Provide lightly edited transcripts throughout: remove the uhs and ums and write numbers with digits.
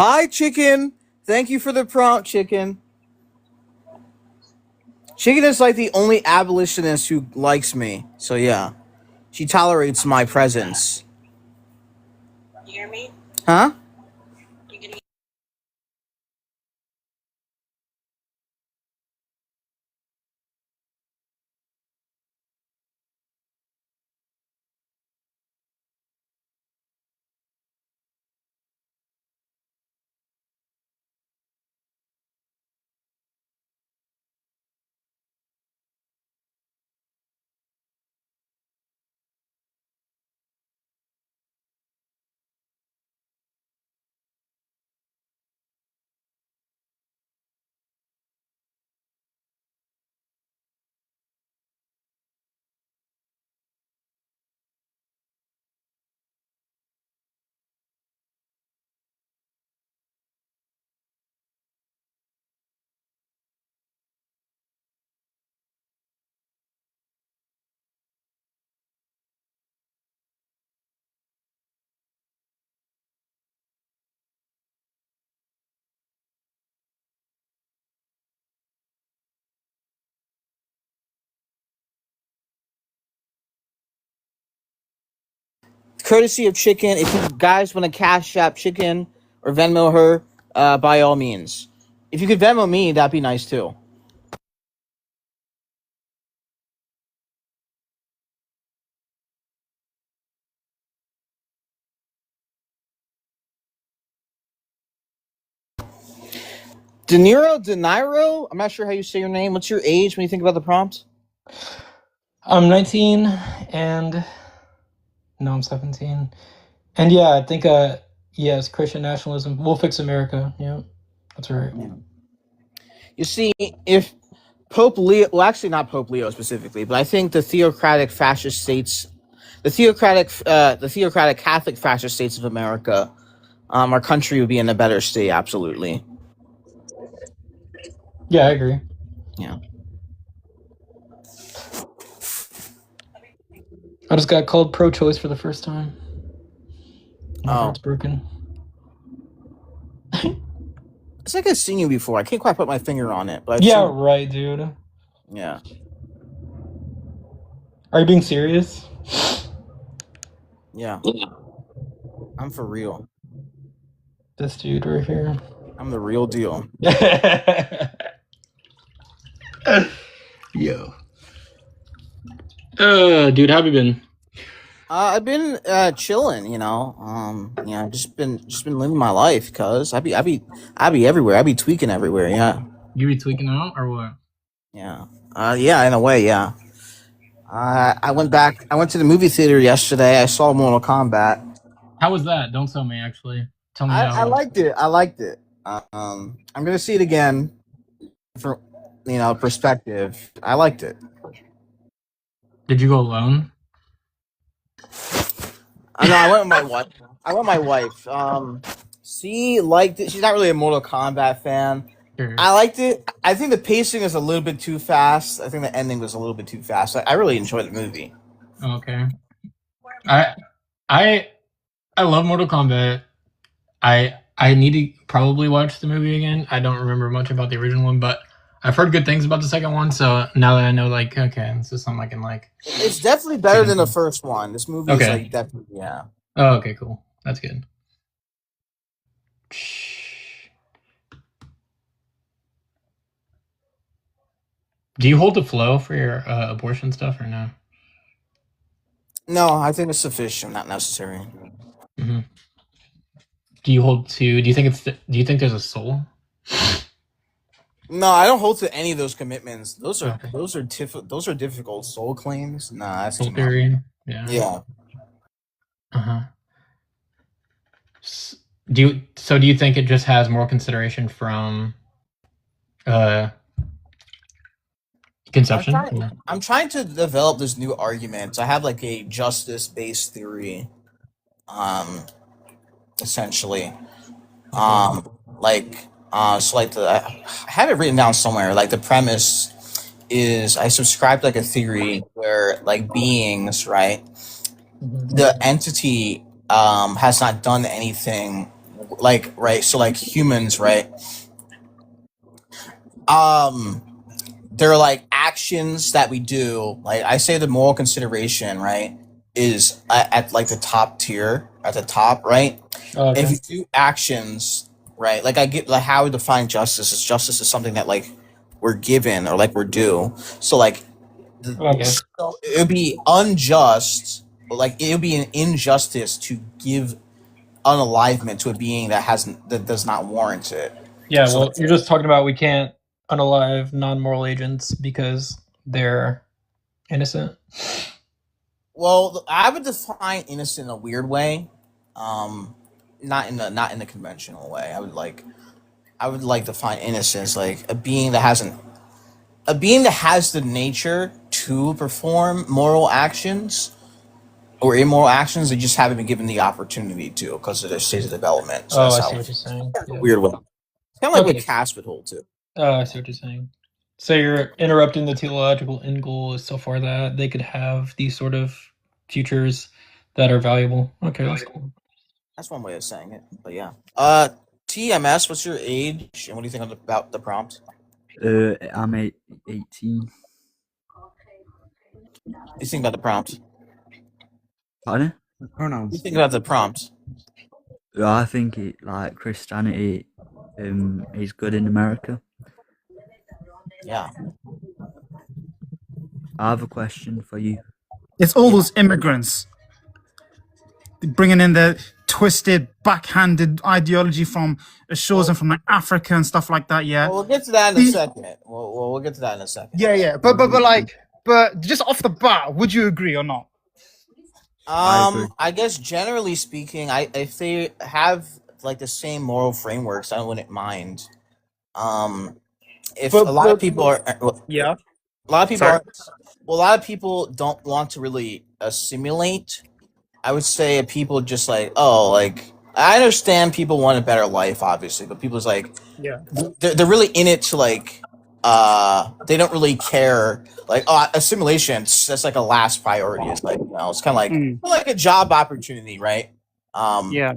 Hi, chicken. Thank you for the prompt, chicken. Chicken is like the only abolitionist who likes me. So yeah, she tolerates my presence. You hear me? Huh? You can Courtesy of chicken. If you guys want to cash app chicken or Venmo her, by all means. If you could Venmo me, that'd be nice too. De Niro. I'm not sure how you say your name. What's your age when you think about the prompt? I'm 19 and no, I'm 17. And yeah, I think yes, Christian nationalism will fix America. Yeah, that's right. You see, if Pope Leo, well, actually not Pope Leo specifically, but I think the theocratic fascist states, the theocratic Catholic fascist states of America, our country would be in a better state. Absolutely. Yeah, I agree. Yeah. I just got called pro-choice for the first time. My heart's broken. It's like I've seen you before. I can't quite put my finger on it, but yeah, right, dude. Yeah. Are you being serious? Yeah. I'm for real. This dude right here. I'm the real deal. Yo. Dude, how have you been? I've been chilling, just been living my life, cuz I be everywhere. I be tweaking everywhere, yeah. You be tweaking out or what? Yeah. Yeah, in a way, yeah. I went to the movie theater yesterday. I saw Mortal Kombat. How was that? Don't tell me, actually. Tell me I liked it. I'm gonna see it again for perspective. I liked it. Did you go alone? No, I went with my wife. She liked it. She's not really a Mortal Kombat fan. Sure. I liked it. I think the pacing is a little bit too fast. I think the ending was a little bit too fast. I really enjoyed the movie. Okay. I love Mortal Kombat. I need to probably watch the movie again. I don't remember much about the original one, but I've heard good things about the second one. So now that I know, like, okay, this is something I can like. It's definitely better than the first one. This movie is like definitely, yeah. Oh, okay, cool. That's good. Do you hold the flow for your abortion stuff or no? No, I think it's sufficient, not necessary. Mm-hmm. Do you think there's a soul? No, I don't hold to any of those commitments. Those are difficult soul claims. Nah, that's soul theory. Yeah. Yeah. Uh-huh. Do you think it just has more consideration from conception? I'm trying to develop this new argument. I have like a justice-based theory. Essentially. I have it written down somewhere. Like the premise is I subscribe to like a theory where like beings, right? The entity has not done anything like right, so like humans, right? There are like actions that we do. Like I say, the moral consideration, right, is at like the top tier, at the top, right? Oh, And if okay. you do actions, right, like I get like how we define justice is justice is something that like we're given or like we're due. So like Okay. so it would be unjust, like it would be an injustice to give unalivement to a being that does not warrant it. Yeah, So well, that's, you're just talking about we can't unalive non-moral agents because they're innocent. well, I would define innocent in a weird way, um, not in the conventional way. I would like define innocence like a being that has the nature to perform moral actions or immoral actions. They just haven't been given the opportunity to because of their stage of development. So Oh, that's I how see what you're saying. Yeah. weird one. It's kind of like what Okay. caste would hold to. Oh, I see what you're saying. So you're interrupting the teleological end goal is so far that they could have these sort of futures that are valuable. Okay, that's cool. That's one way of saying it. But yeah. TMS, what's your age and what do you think about the prompt? I'm 18. What do you think about the prompt? Pardon? What do Pronouns. you think about the prompt? I think it like Christianity is good in America. Yeah. I have a question for you. It's all those immigrants bringing in the twisted, backhanded ideology from shores and from like Africa and stuff like that. Yeah, Well, we'll get to that in a second. We'll get to that in a second. yeah. But just off the bat, would you agree or not? I agree. I guess generally speaking, if they have like the same moral frameworks, I wouldn't mind. If a lot of people are, Yeah. a lot of people Sorry? are, well, a lot of people don't want to really assimilate. I would say if people just like, oh, like I understand people want a better life, obviously, but people's like, Yeah. they're really in it to like, they don't really care. Like, oh, assimilation, that's like a last priority. It's like, it's kind of like a job opportunity, right? Yeah.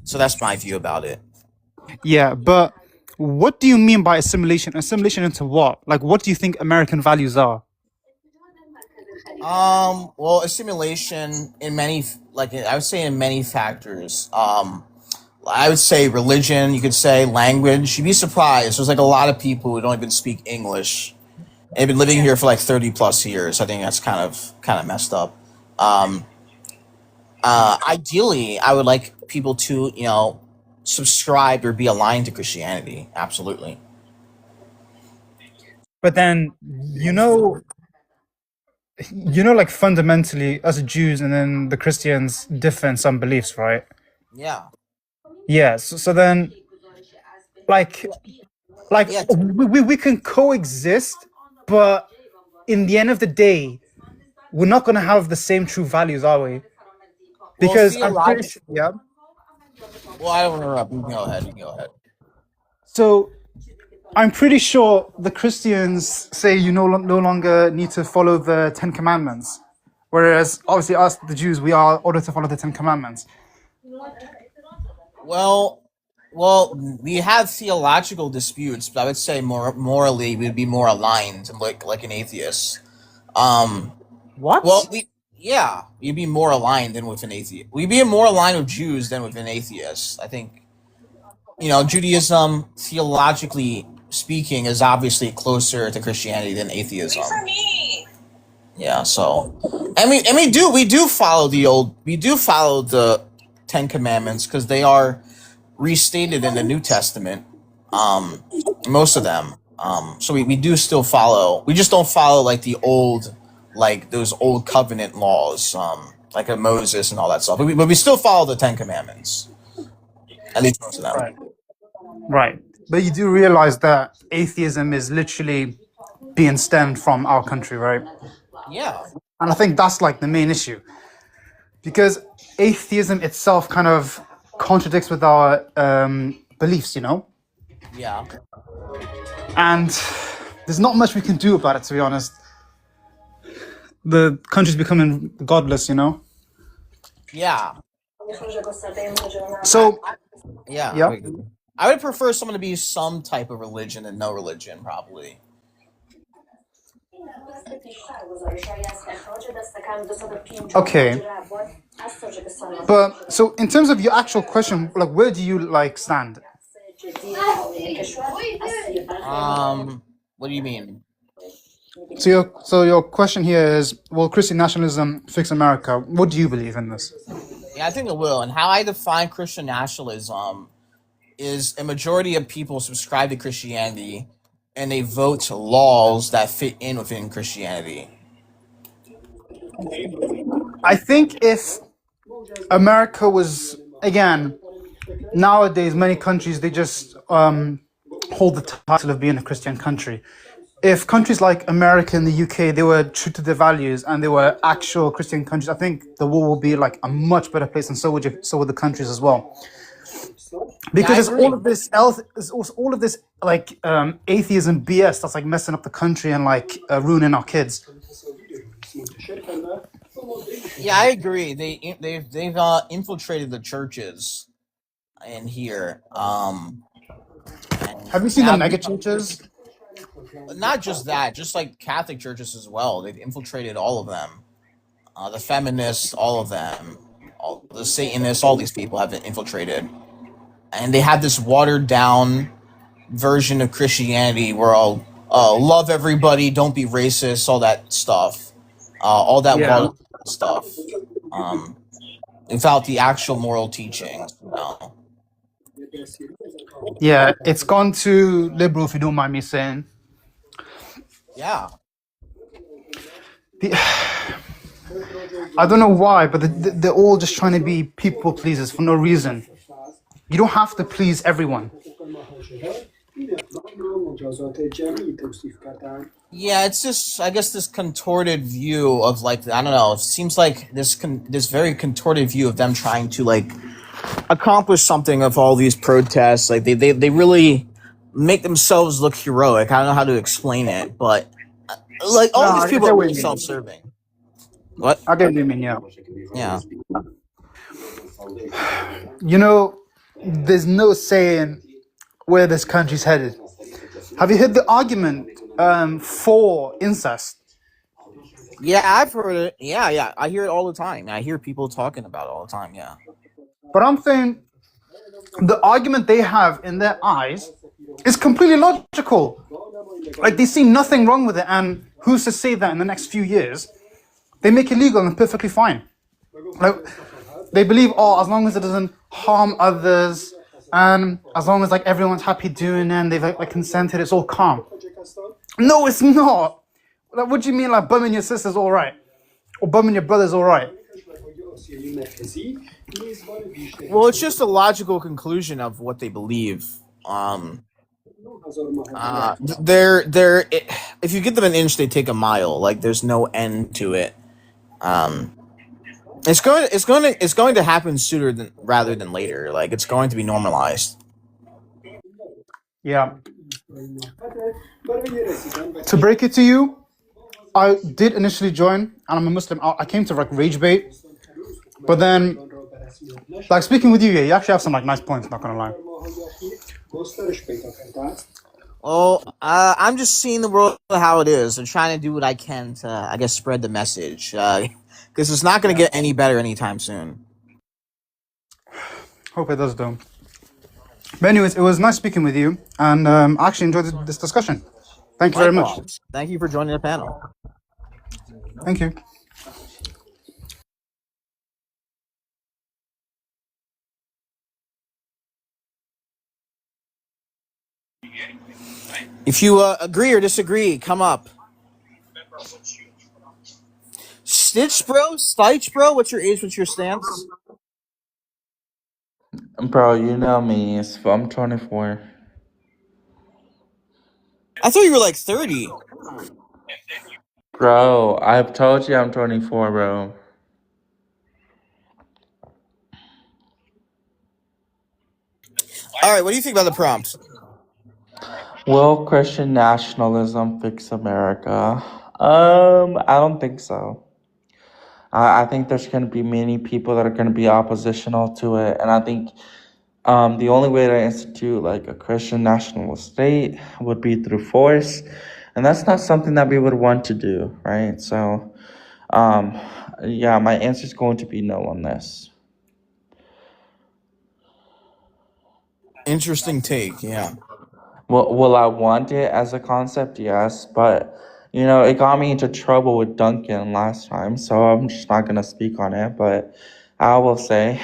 So that's my view about it. Yeah, but what do you mean by assimilation? Assimilation into what? Like, what do you think American values are? Well, assimilation in many, like I would say in many factors. I would say religion. You could say language. You'd be surprised. There's like a lot of people who don't even speak English. They've been living here for like 30 plus years. I think that's kind of messed up. Ideally, I would like people to subscribe or be aligned to Christianity. Absolutely. But then, like fundamentally, us Jews and then the Christians differ in some beliefs, right? Yeah. Yeah. So then, like Yeah. we can coexist, but in the end of the day, we're not going to have the same true values, are we? Because I'm pretty sure, yeah. Well, I don't want to interrupt. You can go ahead. You can go ahead. So I'm pretty sure the Christians say you no longer need to follow the Ten Commandments, whereas obviously us, the Jews, we are ordered to follow the Ten Commandments. Well, we have theological disputes, but I would say morally we'd be more aligned, like an atheist. What? Well, you'd be more aligned than with an atheist. We'd be more aligned with Jews than with an atheist. I think, Judaism, theologically speaking, is obviously closer to Christianity than atheism. Wait for me. Yeah, so, and we do follow the Ten Commandments because they are restated in the New Testament. Most of them. So we do still follow. We just don't follow like the old, like those old covenant laws, like of Moses and all that stuff. But we still follow the Ten Commandments. At least most of them. Right. But you do realize that atheism is literally being stemmed from our country, right? Yeah. And I think that's like the main issue. Because atheism itself kind of contradicts with our beliefs, Yeah. And there's not much we can do about it, to be honest. The country's becoming godless, Yeah. So Yeah, Yeah. I would prefer someone to be some type of religion than no religion, probably. Okay. But so in terms of your actual question, like where do you like stand? What do you mean? So your question here is, will Christian nationalism fix America? What do you believe in this? Yeah, I think it will. And how I define Christian nationalism is a majority of people subscribe to Christianity and they vote laws that fit in within Christianity. I think if America was, again, nowadays many countries they just hold the title of being a Christian country. If countries like America and the UK they were true to their values and they were actual Christian countries, I think the world will be like a much better place, and so would the countries as well. Yeah, I Because agree. there's also all of this like atheism BS that's like messing up the country and like ruining our kids. Yeah, I agree. They've infiltrated the churches in here. And Have you they seen the have mega churches? not just that, just like Catholic churches as well. They've infiltrated all of them. The feminists, all of them, all the Satanists, all these people have been infiltrated, and they have this watered down version of Christianity where I'll love everybody, don't be racist, all that stuff, all that Yeah. watered stuff, without the actual moral teachings. Yeah, it's gone too liberal, if you don't mind me saying. Yeah, The, I don't know why, but they're all just trying to be people pleasers for no reason. You don't have to please everyone. yeah. It's just, I guess, this contorted view of like, I don't know. It seems like this very contorted view of them trying to like accomplish something of all these protests. Like they really make themselves look heroic. I don't know how to explain it, but like No, all these I people get are what really you mean. self-serving. What? I get what you mean, yeah. Yeah. You know, there's no saying where this country's headed. Have you heard the argument for incest? Yeah, I've heard it. Yeah, yeah. I hear it all the time. I hear people talking about it all the time. Yeah. But I'm saying the argument they have in their eyes is completely logical. Like they see nothing wrong with it, and who's to say that in the next few years they make it legal and perfectly fine? Like they believe, oh, as long as it doesn't harm others, and as long as like everyone's happy doing it and they've like consented, it's all calm. No, it's not. Like, what do you mean, like bumming your sister's all right, or bumming your brother's all right? Well, it's just a logical conclusion of what they believe. They're if you give them an inch, they take a mile. Like there's no end to it. It's going to happen sooner than rather than later. Like it's going to be normalized. Yeah. To break it to you, I did initially join, and I'm a Muslim. I came to like rage bait, but then, like speaking with you, yeah, you actually have some like nice points. Not gonna lie. Well, I'm just seeing the world how it is and trying to do what I can to, I guess, spread the message. Because it's not going to get any better anytime soon. Hope it does though. But anyways, it was nice speaking with you, and I actually enjoyed this discussion. Thank you very much. Likewise. Thank you for joining the panel. Thank you. If you agree or disagree, come up. Stitch, bro? Stitch, bro? What's your age? What's your stance? Bro, you know me. I'm 24. I thought you were like 30. Bro, I've told you I'm 24, bro. All right, what do you think about the prompt? Will Christian nationalism fix America? I don't think so. I think there's going to be many people that are going to be oppositional to it, and I think The only way to institute like a Christian national state would be through force, and that's not something that we would want to do, right? So, um, yeah, my answer is going to be no on this. Interesting take. Yeah. Will I want it as a concept? Yes, but it got me into trouble with Duncan last time, so I'm just not gonna speak on it. But I will say,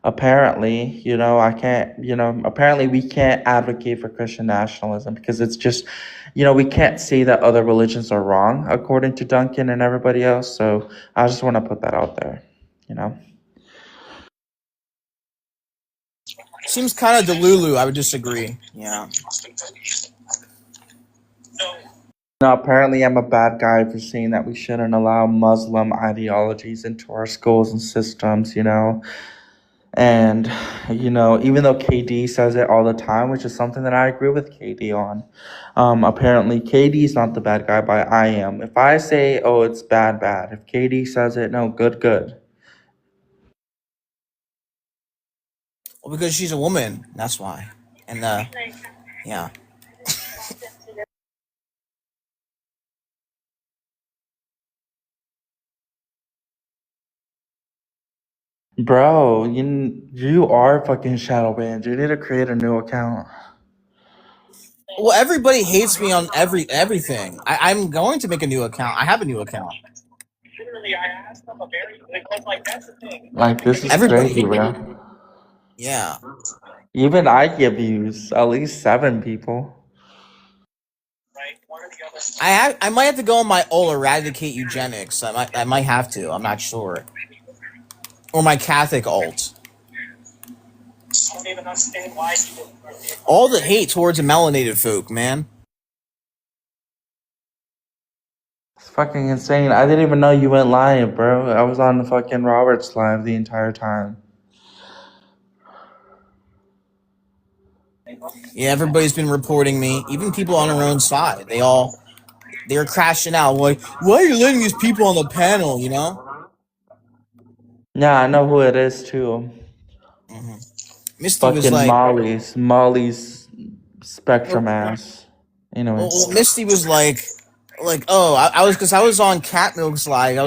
apparently, I can't, apparently we can't advocate for Christian nationalism because it's just, we can't say that other religions are wrong according to Duncan and everybody else. So I just want to put that out there, you know. Seems kind of delulu. I would disagree. Yeah. No, apparently I'm a bad guy for saying that we shouldn't allow Muslim ideologies into our schools and systems, And, even though KD says it all the time, which is something that I agree with KD on, apparently KD is not the bad guy, but I am. If I say, oh, it's bad, bad. If KD says it, no, good, good. Well, because she's a woman. That's why. And yeah. Bro, you are fucking shadow banned. You need to create a new account. Well, everybody hates me on everything. I'm going to make a new account. I have a new account. Like, this is Everybody. crazy, bro. Yeah. Even I get views. At least 7 people. I might have to go on my old eradicate eugenics. I might have to. I'm not sure. Or my Catholic alt. All the hate towards the melanated folk, man. It's fucking insane. I didn't even know you went live, bro. I was on the fucking Roberts live the entire time. Yeah, everybody's been reporting me. Even people on their own side. They're crashing out. Like, why are you letting these people on the panel, Yeah, I know who it is too. Mm-hmm. Misty was Fucking like, Molly's spectrum ass. Anyways. Misty was like, oh, I was on Cat Milk's live. I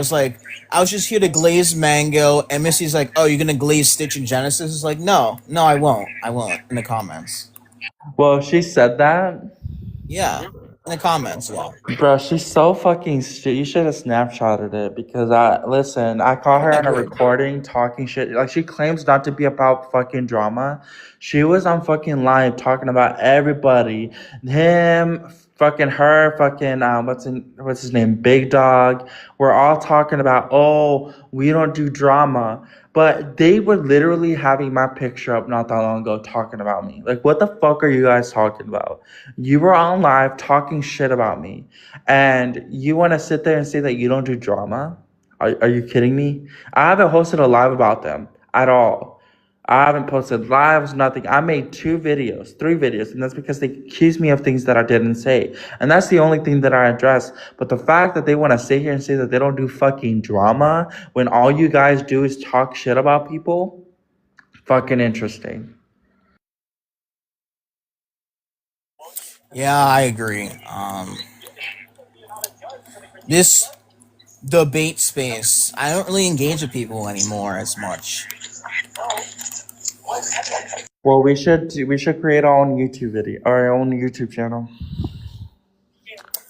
was just here to glaze mango, and Misty's like, oh, you're gonna glaze Stitch and Genesis? It's like, no, I won't. In the comments. Well, she said that. Yeah, in the comments, yeah. Bro, she's so fucking shit. You should have snapshotted it because I caught her I on a would. recording talking shit. Like, she claims not to be about fucking drama. She was on fucking live talking about everybody. Him, fucking her, fucking what's his name? Big Dog. We're all talking about, oh, we don't do drama. But they were literally having my picture up not that long ago talking about me. Like, what the fuck are you guys talking about? You were on live talking shit about me, and you want to sit there and say that you don't do drama? Are you kidding me? I haven't hosted a live about them at all. I haven't posted lives, nothing. I made 3 videos, and that's because they accused me of things that I didn't say. And that's the only thing that I address. But the fact that they want to sit here and say that they don't do fucking drama when all you guys do is talk shit about people, fucking interesting. Yeah, I agree. This debate space, I don't really engage with people anymore as much. Well, we should create our own YouTube video, our own YouTube channel.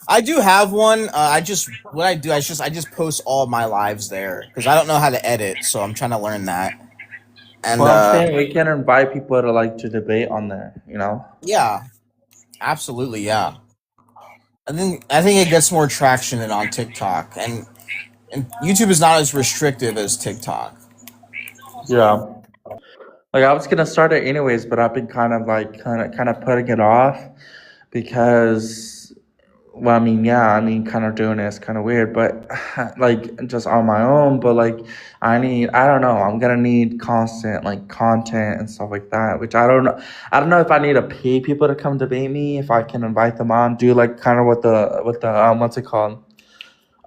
I do have one. I just post all of my lives there because I don't know how to edit, so I'm trying to learn that. And Well, I'm saying we can invite people to debate on there, yeah, absolutely, yeah. I think it gets more traction than on TikTok, and YouTube is not as restrictive as TikTok. Yeah. Like, I was gonna start it anyways, but I've been kind of putting it off because, well, kind of doing it is kind of weird, but like just on my own. But like, I don't know. I'm gonna need constant like content and stuff like that, which I don't know. I don't know if I need to pay people to come debate me, if I can invite them on, do like kind of what the what's it called?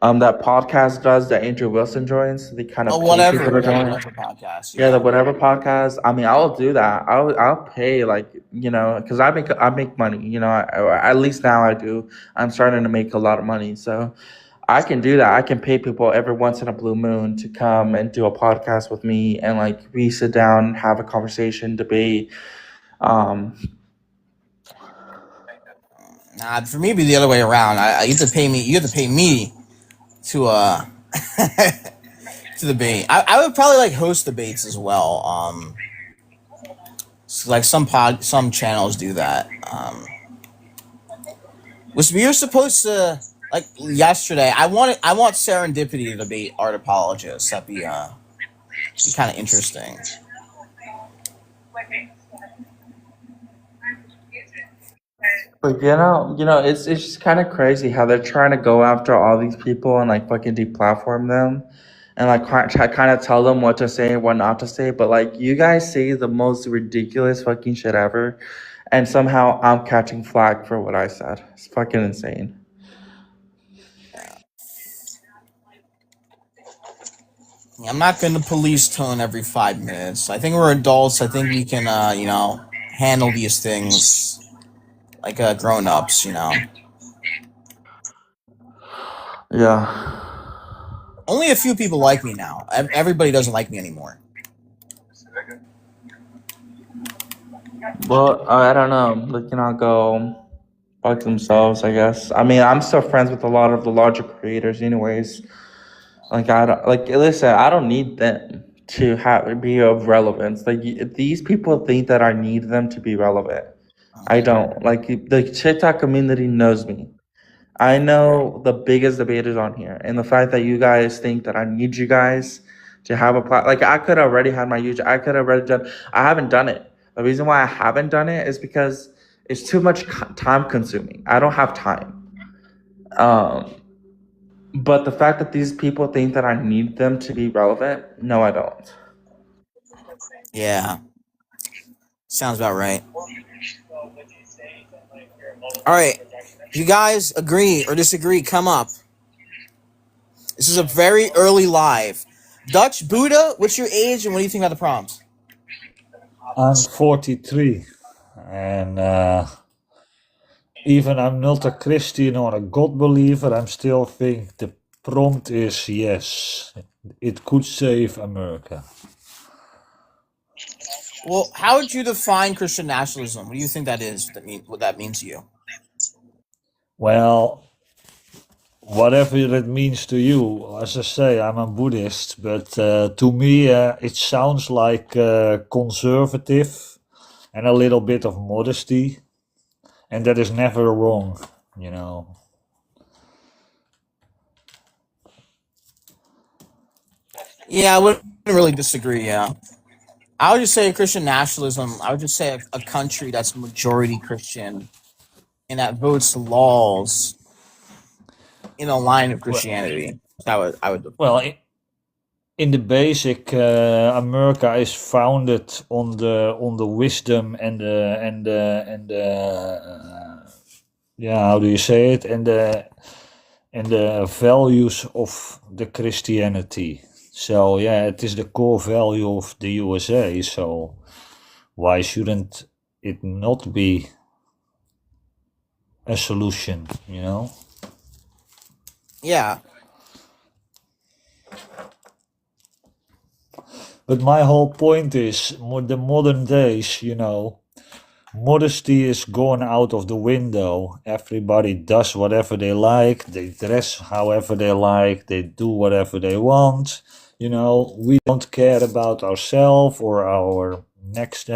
that podcast does that Andrew Wilson joins. They kind of pay Whatever. people to Yeah, join. whatever podcast. Yeah, the Yeah. whatever podcast. I mean, I'll do that. I'll pay like because I make money. At least now I do. I'm starting to make a lot of money, so I can do that. I can pay people every once in a blue moon to come and do a podcast with me, and like we sit down, have a conversation, debate. Um, Nah, for me, it'd be the other way around. You have to pay me. You have to pay me to to debate. I would probably like host debates as well. So, like some channels do that. Was we were supposed to like yesterday. I want Serendipity to debate art apologists. That'd be kind of interesting. but it's just kind of crazy how they're trying to go after all these people and like fucking deplatform them, and like kind of tell them what to say and what not to say. But like you guys say the most ridiculous fucking shit ever, and somehow I'm catching flack for what I said. It's fucking insane. I'm not going to police tone every 5 minutes. I think we're adults. I think we can handle these things like grown ups. Yeah. Only a few people like me now. Everybody doesn't like me anymore. Well, I don't know. Like, go fuck themselves, I guess. I mean, I'm still friends with a lot of the larger creators, anyways. Like, I don't like. Listen, I don't need them to be of relevance. Like, these people think that I need them to be relevant. I don't. Like, the TikTok community knows me. I know the biggest debaters on here, and the fact that you guys think that I need you guys to have a like I could already had my YouTube. I could have already done. I haven't done it. The reason why I haven't done it is because it's too much time consuming. I don't have time. Um, but the fact that these people think that I need them to be relevant, no, I don't. Yeah, sounds about right. All right, if you guys agree or disagree, come up. This is a very early live. Dutch Buddha, what's your age and what do you think about the prompt? I'm 43, and even I'm not a Christian or a God believer, I'm still think the prompt is yes. It could save America. Well, how would you define Christian nationalism? What do you think that is? What that means to you? Well, whatever it means to you, as I say, I'm a Buddhist, but to me it sounds like conservative and a little bit of modesty, and that is never wrong, you know. Yeah, I wouldn't really disagree. Yeah, I would just say Christian nationalism. I would just say a country that's majority Christian and that votes laws in a line of Christianity. I would. Well, in the basic, America is founded on the wisdom and yeah, how do you say it, and the values of the Christianity. So yeah, it is the core value of the USA. So why shouldn't it not be a solution? You know. Yeah. But my whole point is, the modern days, you know, modesty is gone out of the window. Everybody does whatever they like. They dress however they like. They do whatever they want. You know, we don't care about ourselves or our next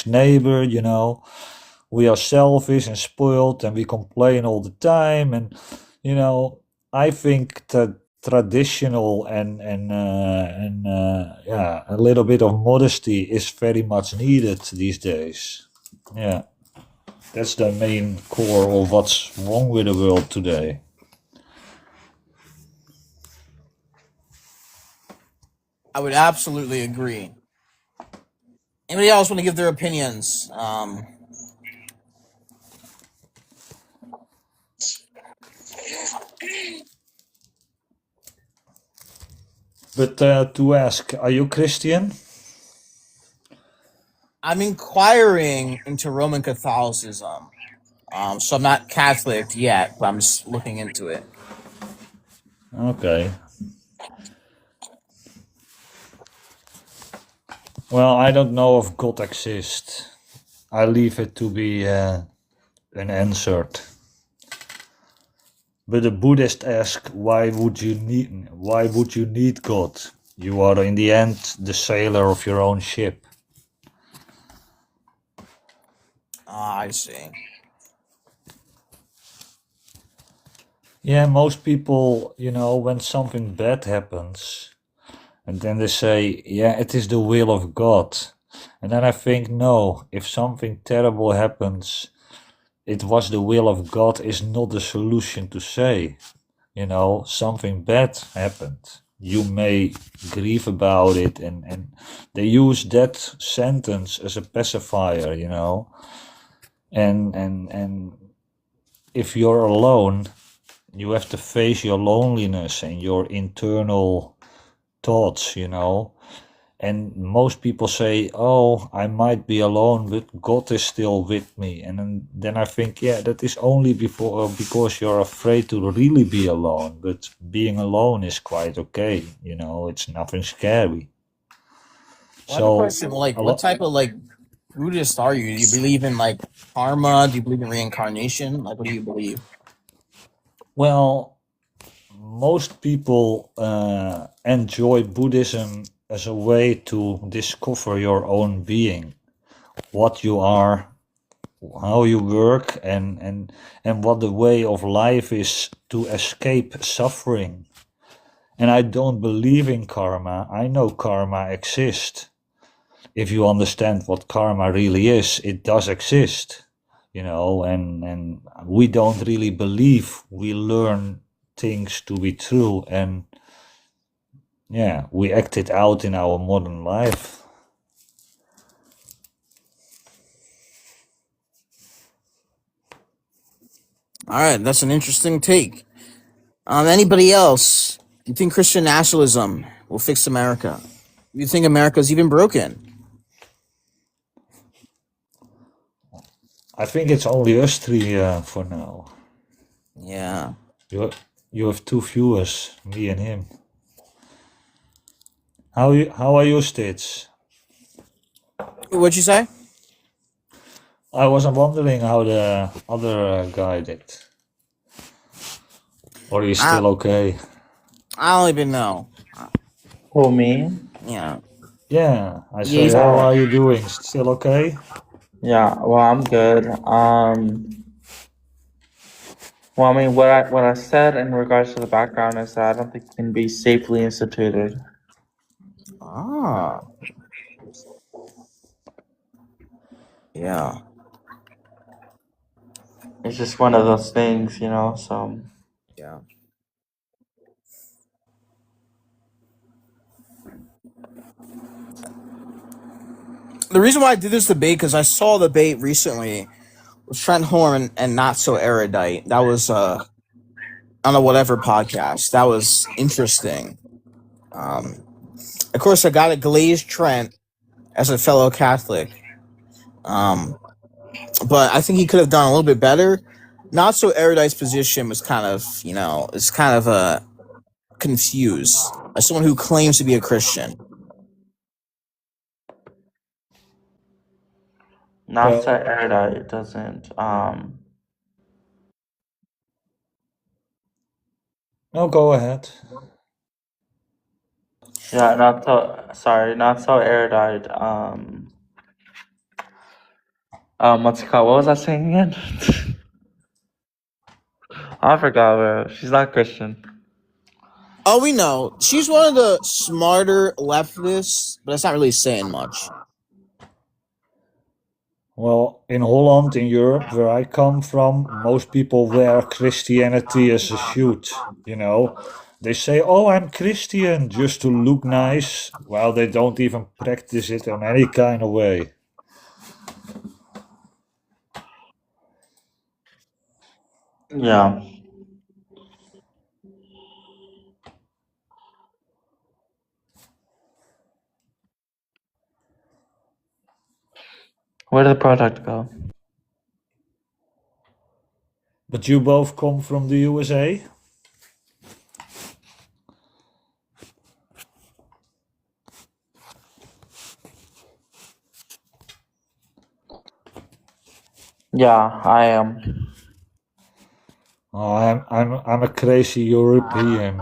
neighbor. You know, we are selfish and spoiled, and we complain all the time. And you know, I think that traditional and yeah, a little bit of modesty is very much needed these days. Yeah, that's the main core of what's wrong with the world today. I would absolutely agree. Anybody else want to give their opinions? But to ask, are you Christian? I'm inquiring into Roman Catholicism. So I'm not Catholic yet, but I'm just looking into it. Okay. Well, I don't know if God exists. I leave it to be unanswered. But the Buddhist ask, why would you need God? You are in the end the sailor of your own ship. Ah, I see. Yeah, most people, when something bad happens, and then they say, yeah, it is the will of God. And then I think, no, if something terrible happens, it was the will of God is not the solution to say. Something bad happened. You may grieve about it, and they use that sentence as a pacifier, and if you're alone, you have to face your loneliness and your internal thoughts, and most people say, oh, I might be alone, but God is still with me. And then I think, yeah, that is only because you're afraid to really be alone. But being alone is quite okay, it's nothing scary. Well, I have a So, question. Like, a what lot. type of Buddhist are you? Do you believe in karma? Do you believe in reincarnation? Like, what do you believe? Well, most people enjoy Buddhism as a way to discover your own being, what you are, how you work, and what the way of life is to escape suffering. And I don't believe in karma. I know karma exists. If you understand what karma really is, it does exist, and we don't really believe we learn things to be true, and yeah, we act it out in our modern life. All right, that's an interesting take. Anybody else? You think Christian nationalism will fix America? You think America's even broken? I think it's only us three for now. Yeah. You have two viewers, me and him. How are your states? What'd you say? I was wondering how the other guy did. Or he's I, still okay? I don't even know. Who, me? Yeah. Yeah, I Yeah. say, how are you doing? Still okay? Yeah, well, I'm good. Well, I mean, what I said in regards to the background is that I don't think it can be safely instituted. Ah. Yeah. It's just one of those things, so. Yeah. The reason why I did this debate because I saw the debate recently with Trent Horn and Not So Erudite. That was on a whatever podcast. That was interesting. Of course, I got to glaze Trent as a fellow Catholic. But I think he could have done a little bit better. Not So Erudite's position was kind of, it's kind of confused as someone who claims to be a Christian. Not so Well, erudite doesn't. no, go ahead. Yeah, not so. Sorry, not so erudite. What's it called? What was I saying again? I forgot, bro. She's not Christian. Oh, we know. She's one of the smarter leftists, but that's not really saying much. Well, in Holland, in Europe, where I come from, most people wear Christianity as a shoot. They say, oh, I'm Christian, just to look nice, while they don't even practice it in any kind of way. Yeah. Where did the product go? But you both come from the USA? Yeah, I am. Oh, I'm a crazy European.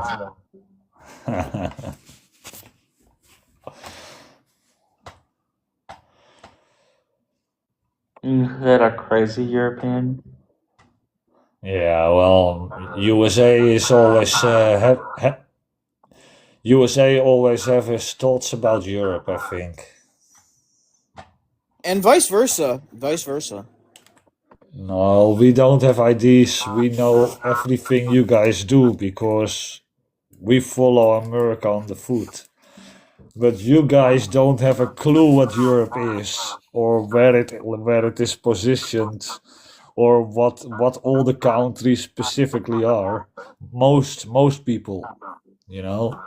You hit a crazy European. Yeah, well, USA is always USA always have his thoughts about Europe, I think. And vice versa. Vice versa. No, we don't have IDs. We know everything you guys do because we follow America on the foot. But you guys don't have a clue what Europe is, or where it is positioned, or what all the countries specifically are. Most people, you know,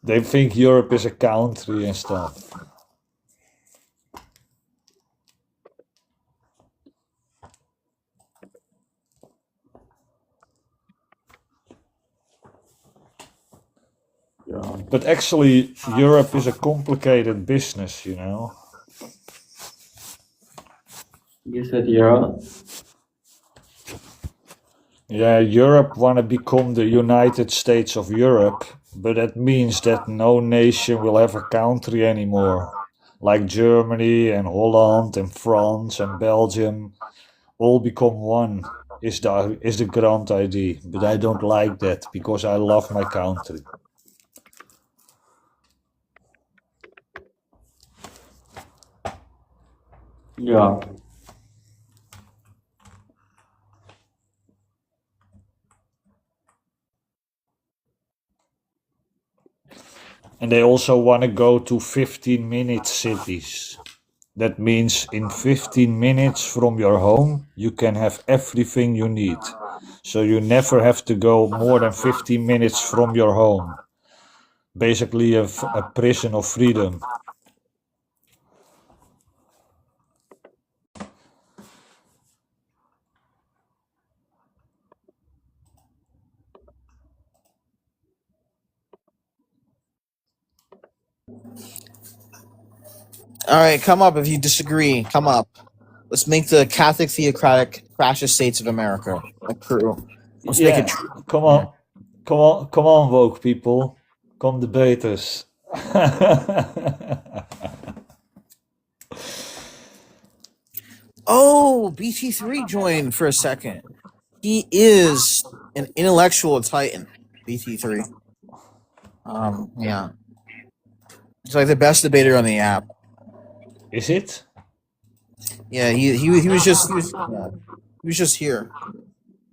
they think Europe is a country and stuff. But actually, Europe is a complicated business, you know. You said Europe? Yeah, Europe want to become the United States of Europe, but that means that no nation will have a country anymore. Like Germany and Holland and France and Belgium all become one is the grand idea. But I don't like that because I love my country. Yeah. And they also want to go to 15-minute cities. That means in 15 minutes from your home, you can have everything you need. So you never have to go more than 15 minutes from your home. Basically, a prison of freedom. All right, come up if you disagree. Come up. Let's make the Catholic theocratic fascist states of America a true. Let's make it Yeah, true. come on, come on, woke people, come debate us. Oh, BT3 joined for a second. He is an intellectual titan. BT3. Yeah, he's like the best debater on the app. Is it? Yeah, he was just he was just here.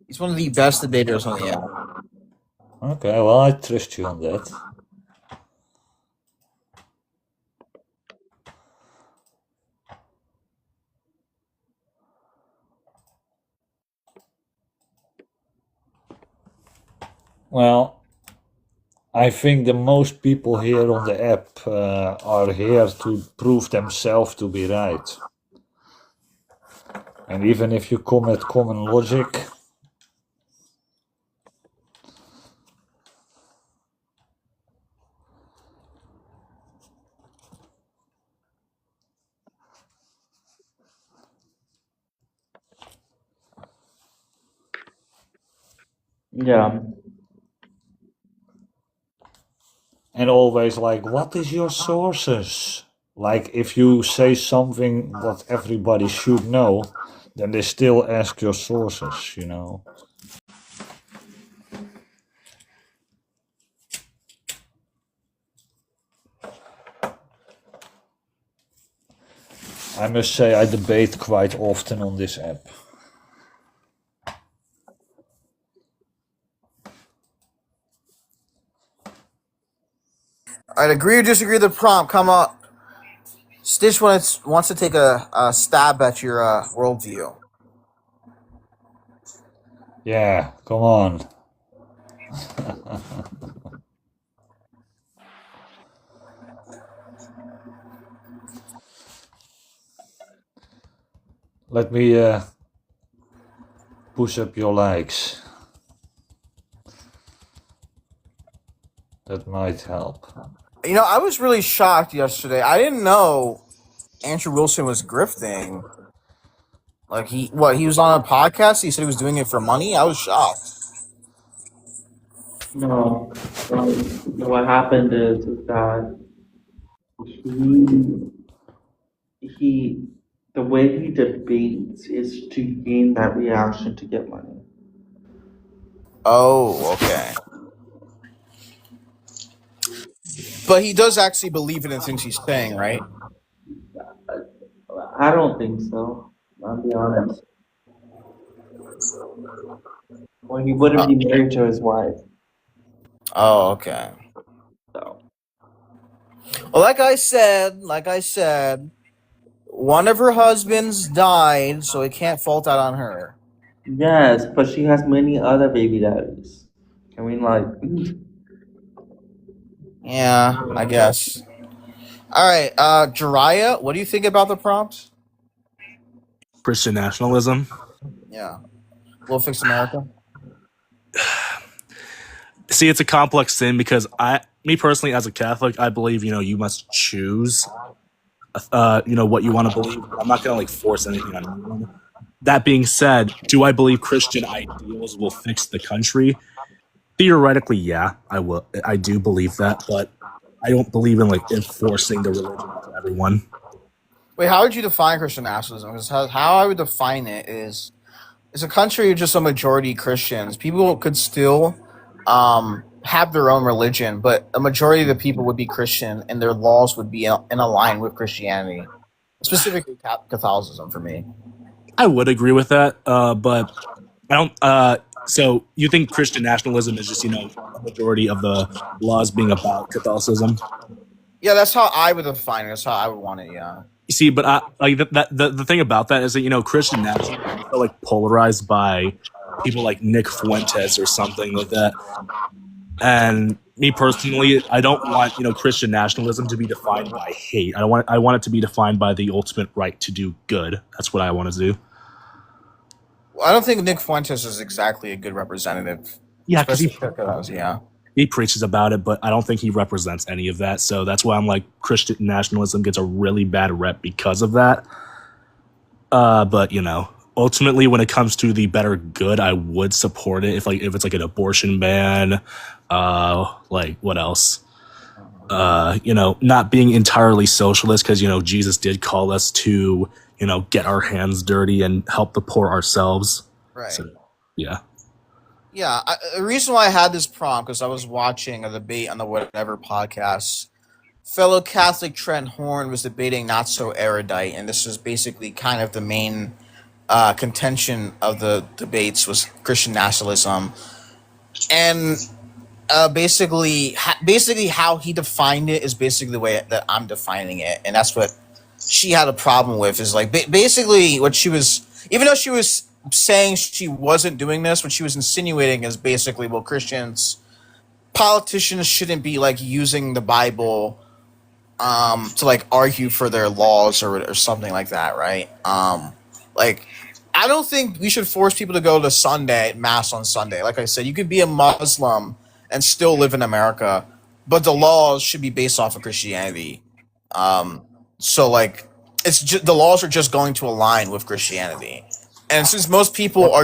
He's one of the best debaters on the app. Okay, well, I trust you on that. Well, I think the most people here on the app are here to prove themselves to be right. And even if you come at common logic, Yeah. and always like, what is your sources? Like, if you say something what everybody should know, then they still ask your sources, you know. I must say, I debate quite often on this app. All right, agree or disagree with the prompt? Come up. Stitch wants to take a stab at your worldview. Yeah, come on. Let me push up your likes. That might help. You know, I was really shocked yesterday. I didn't know Andrew Wilson was grifting. Like he was on a podcast. He said he was doing it for money. I was shocked. No, what happened is that he he the way he debates is to gain that reaction to get money. Oh, okay. But he does actually believe in the things he's saying, right? I don't think so. I'll be honest. Well, he wouldn't be married to his wife. Oh, okay. So Well, like I said, one of her husbands died, so it can't fault that on her. yes, but she has many other baby daddies. I mean, like, Yeah, I guess. All right, Jiraiya, what do you think about the prompt? Christian nationalism. Yeah, we'll fix America. See, it's a complex thing because me personally, as a Catholic, I believe you must choose, what you want to believe. I'm not going to force anything on anyone. That being said, do I believe Christian ideals will fix the country? Theoretically, yeah, I will. I do believe that, but I don't believe in enforcing the religion onto everyone. Wait, how would you define Christian nationalism? Because how I would define it is, it's a country of just a majority Christians. People could still have their own religion, but a majority of the people would be Christian, and their laws would be in line with Christianity, specifically Catholicism for me. I would agree with that, but I don't. So you think Christian nationalism is just a majority of the laws being about Catholicism? Yeah, that's how I would define it. That's how I would want it. Yeah. You see, but the thing about that is that Christian nationalism is so polarized by people like Nick Fuentes or something like that. And me personally, I don't want Christian nationalism to be defined by hate. I want it to be defined by the ultimate right to do good. That's what I want to do. Well, I don't think Nick Fuentes is exactly a good representative. Yeah, because he preaches about it, but I don't think he represents any of that. So that's why I'm like, Christian nationalism gets a really bad rep because of that. But ultimately, when it comes to the better good, I would support it if it's an abortion ban. What else? Not being entirely socialist, because Jesus did call us to get our hands dirty and help the poor ourselves. Right. So, yeah. Yeah, the reason why I had this prompt because I was watching a debate on the Whatever podcast. Fellow Catholic Trent Horn was debating Not So Erudite, and this was basically kind of the main contention of the debates was Christian nationalism, and basically how he defined it is basically the way that I'm defining it, and that's what she had a problem with. Is basically what she was, even though she was saying she wasn't doing this, what she was insinuating is basically, well, politicians shouldn't be using the Bible to argue for their laws or something like that, right? I don't think we should force people to go to mass on Sunday. Like I said, you could be a Muslim and still live in America, but the laws should be based off of Christianity. It's just, the laws are just going to align with Christianity. And since most people I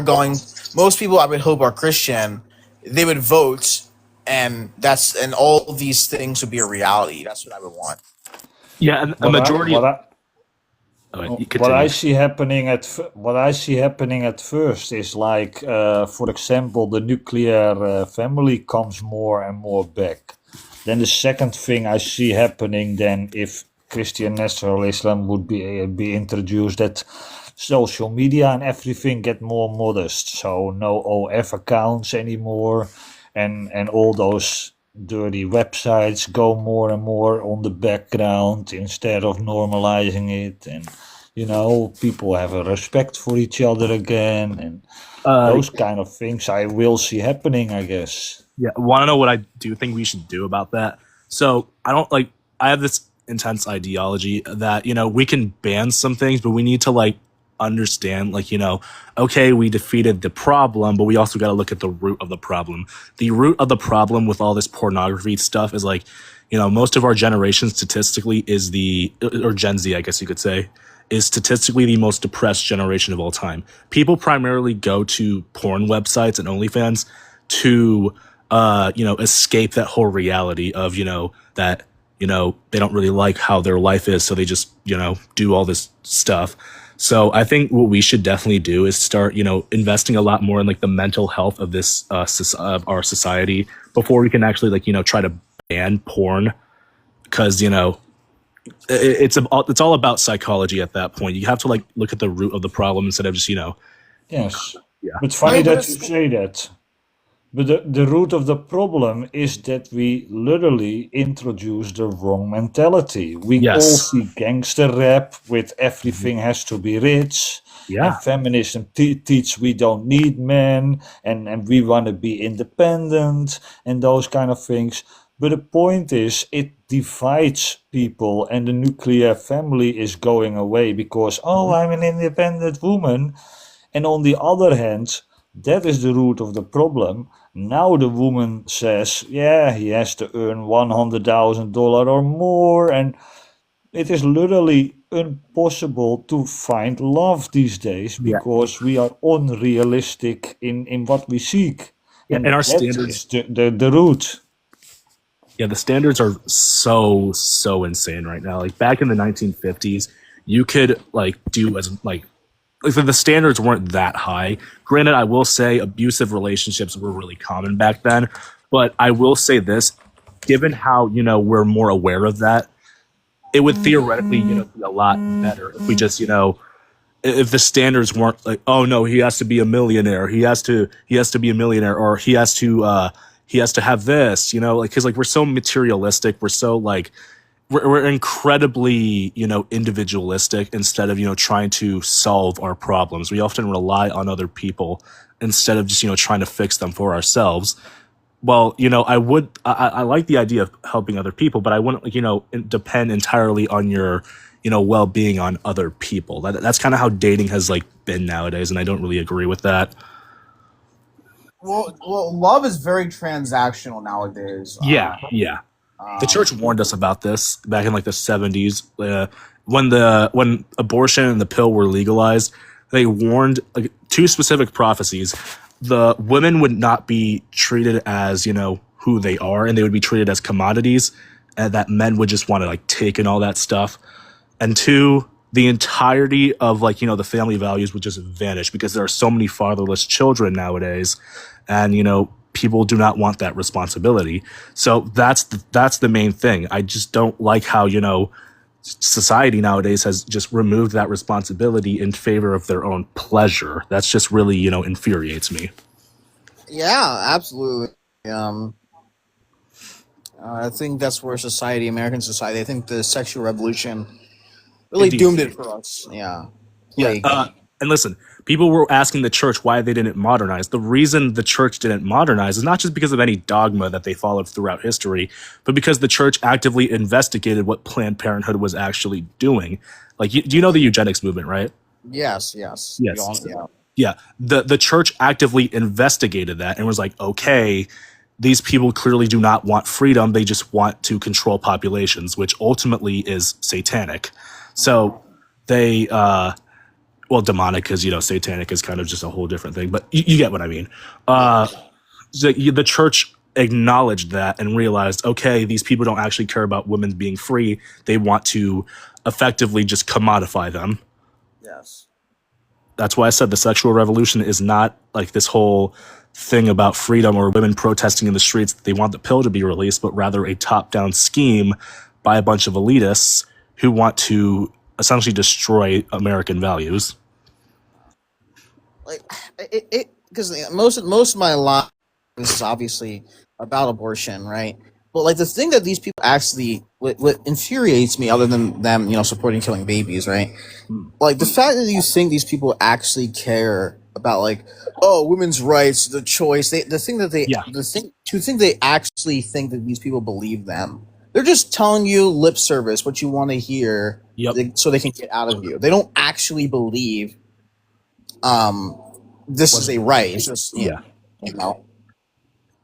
would hope are Christian, they would vote, and all these things would be a reality. That's what I would want. Yeah, and a majority. What I see happening at first is for example, the nuclear family comes more and more back. Then the second thing I see happening, then if Christian nationalism would be introduced, that social media and everything get more modest. So no OF accounts anymore, and all those dirty websites go more and more on the background instead of normalizing it, and people have a respect for each other again, and those kind of things I will see happening, I guess. Yeah, want to know what I do think we should do about that? So I have this intense ideology that we can ban some things, but we need to understand, like, okay, we defeated the problem, but we also got to look at the root of the problem. The root of the problem with all this pornography stuff is like, most of our generation statistically is or Gen Z, I guess you could say, is statistically the most depressed generation of all time. People primarily go to porn websites and OnlyFans to, escape that whole reality of, that, they don't really like how their life is. So they just, do all this stuff. So I think what we should definitely do is start, investing a lot more in like the mental health of this, of our society before we can actually like, try to ban porn. Cause, it's all about psychology at that point. You have to like look at the root of the problem instead of just, Yes. yeah. But funny but that you say that. But the root of the problem is that we literally introduce the wrong mentality. We all Yes. see gangster rap with everything has to be rich. Yeah. And feminism teach we don't need men and we want to be independent and those kind of things. But the point is, it divides people, and the nuclear family is going away because, oh, I'm an independent woman. And on the other hand, that is the root of the problem. Now the woman says, yeah, he has to earn $100,000 or more. And it is literally impossible to find love these days Yeah. because we are unrealistic in what we seek. Yeah, And and our that standards, is the root. yeah, the standards are so insane right now. Like back in the 1950s, you could like do as like the standards weren't that high. Granted, I will say abusive relationships were really common back then, but I will say this, given how, we're more aware of that, it would theoretically, be a lot better if we just, if the standards weren't like, oh no, he has to be a millionaire, he has to be a millionaire, or he has to have this, like, because like we're so materialistic, we're so like we're incredibly individualistic instead of trying to solve our problems. We often rely on other people instead of just trying to fix them for ourselves. Well, I like the idea of helping other people, but I wouldn't like depend entirely on your well-being on other people. That's kind of how dating has like been nowadays, and I don't really agree with that. Well, love is very transactional nowadays. Yeah. The church warned us about this back in like the 70s, when abortion and the pill were legalized. They warned like two specific prophecies: the women would not be treated as who they are, and they would be treated as commodities, and that men would just want to like take in all that stuff. And two, the entirety of like the family values would just vanish because there are so many fatherless children nowadays, and people do not want that responsibility. So that's the main thing. I just don't like how society nowadays has just removed that responsibility in favor of their own pleasure. That's just really infuriates me. Yeah, absolutely. I think that's where American society, I think the sexual revolution really Indeed. doomed it for us. Yeah. Yeah. And listen, people were asking the church why they didn't modernize. The reason the church didn't modernize is not just because of any dogma that they followed throughout history, but because the church actively investigated what Planned Parenthood was actually doing. Like, do you know the eugenics movement, right? Yes. Yes. Yeah. Yeah. The church actively investigated that and was like, okay, these people clearly do not want freedom. They just want to control populations, which ultimately is satanic. So they, well, demonic, because satanic is kind of just a whole different thing, but you get what I mean. The church acknowledged that and realized, okay, these people don't actually care about women being free. They want to effectively just commodify them. Yes. That's why I said the sexual revolution is not like this whole thing about freedom or women protesting in the streets. They want the pill to be released, but rather a top-down scheme by a bunch of elitists who want to essentially destroy American values. Like it because most of my life is obviously about abortion, right? But like the thing that these people actually what infuriates me, other than them supporting killing babies, right? Like the fact that you think these people actually care about like, oh, women's rights, the choice, to think they actually think that these people believe them. They're just telling you lip service, what you want to hear, Yep. so they can get out of you. They don't actually believe this is a right. It's just Yeah. you know.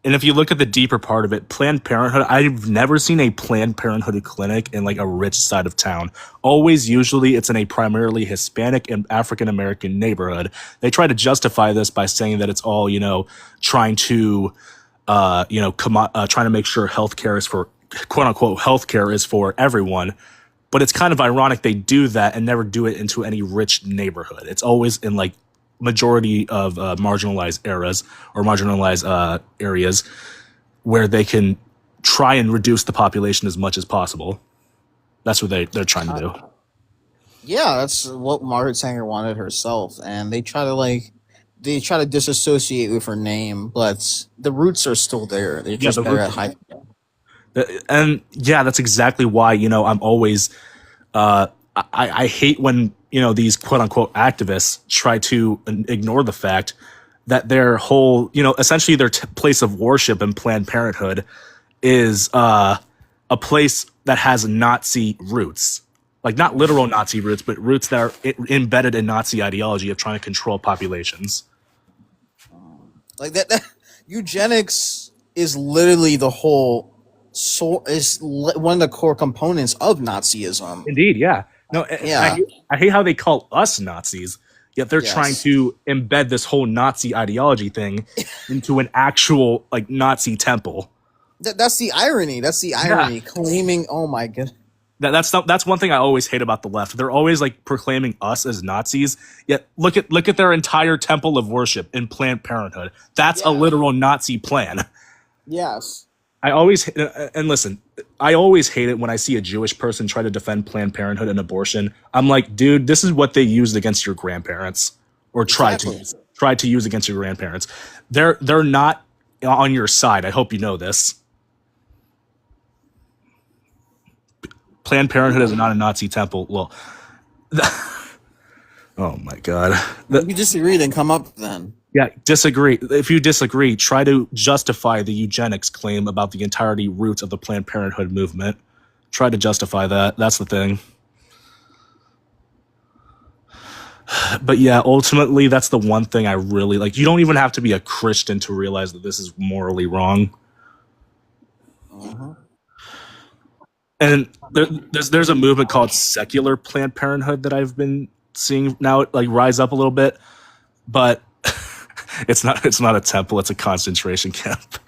And if you look at the deeper part of it, Planned Parenthood, I've never seen a Planned Parenthood clinic in like a rich side of town. Always, usually, it's in a primarily Hispanic and African American neighborhood. They try to justify this by saying that it's all, trying to, trying to make sure healthcare is for, quote unquote, healthcare is for everyone. But it's kind of ironic they do that and never do it into any rich neighborhood. It's always in like majority of marginalized eras or marginalized areas where they can try and reduce the population as much as possible. That's what they're trying to do. Yeah, that's what Margaret Sanger wanted herself, and they try to disassociate with her name, but the roots are still there. They're just the better roots- at hiding. And yeah, that's exactly why, I'm always, I hate when, these quote unquote activists try to ignore the fact that their whole, essentially their place of worship in Planned Parenthood is a place that has Nazi roots. Like not literal Nazi roots, but roots that are embedded in Nazi ideology of trying to control populations. Like that eugenics is literally the whole one of the core components of Nazism. Indeed, yeah. No, Yeah. I hate how they call us Nazis, yet they're Yes. trying to embed this whole Nazi ideology thing into an actual like Nazi temple. That's the irony. That's the irony. Claiming, oh my god. That's one thing I always hate about the left. They're always like proclaiming us as Nazis. Yet look at their entire temple of worship in Planned Parenthood. That's a literal Nazi plan. Yes. I always hate it when I see a Jewish person try to defend Planned Parenthood and abortion. I'm like, dude, this is what they used against your grandparents, or tried to use against your grandparents. They're not on your side. I hope you know this. Planned Parenthood is not a Nazi temple. Well, oh my god. If you disagree, then come up then. Yeah, disagree. If you disagree, try to justify the eugenics claim about the entirety roots of the Planned Parenthood movement. Try to justify that. That's the thing. But yeah, ultimately, that's the one thing I really like. You don't even have to be a Christian to realize that this is morally wrong. Uh-huh. And there's a movement called secular Planned Parenthood that I've been seeing now like rise up a little bit, but it's not a temple, it's a concentration camp.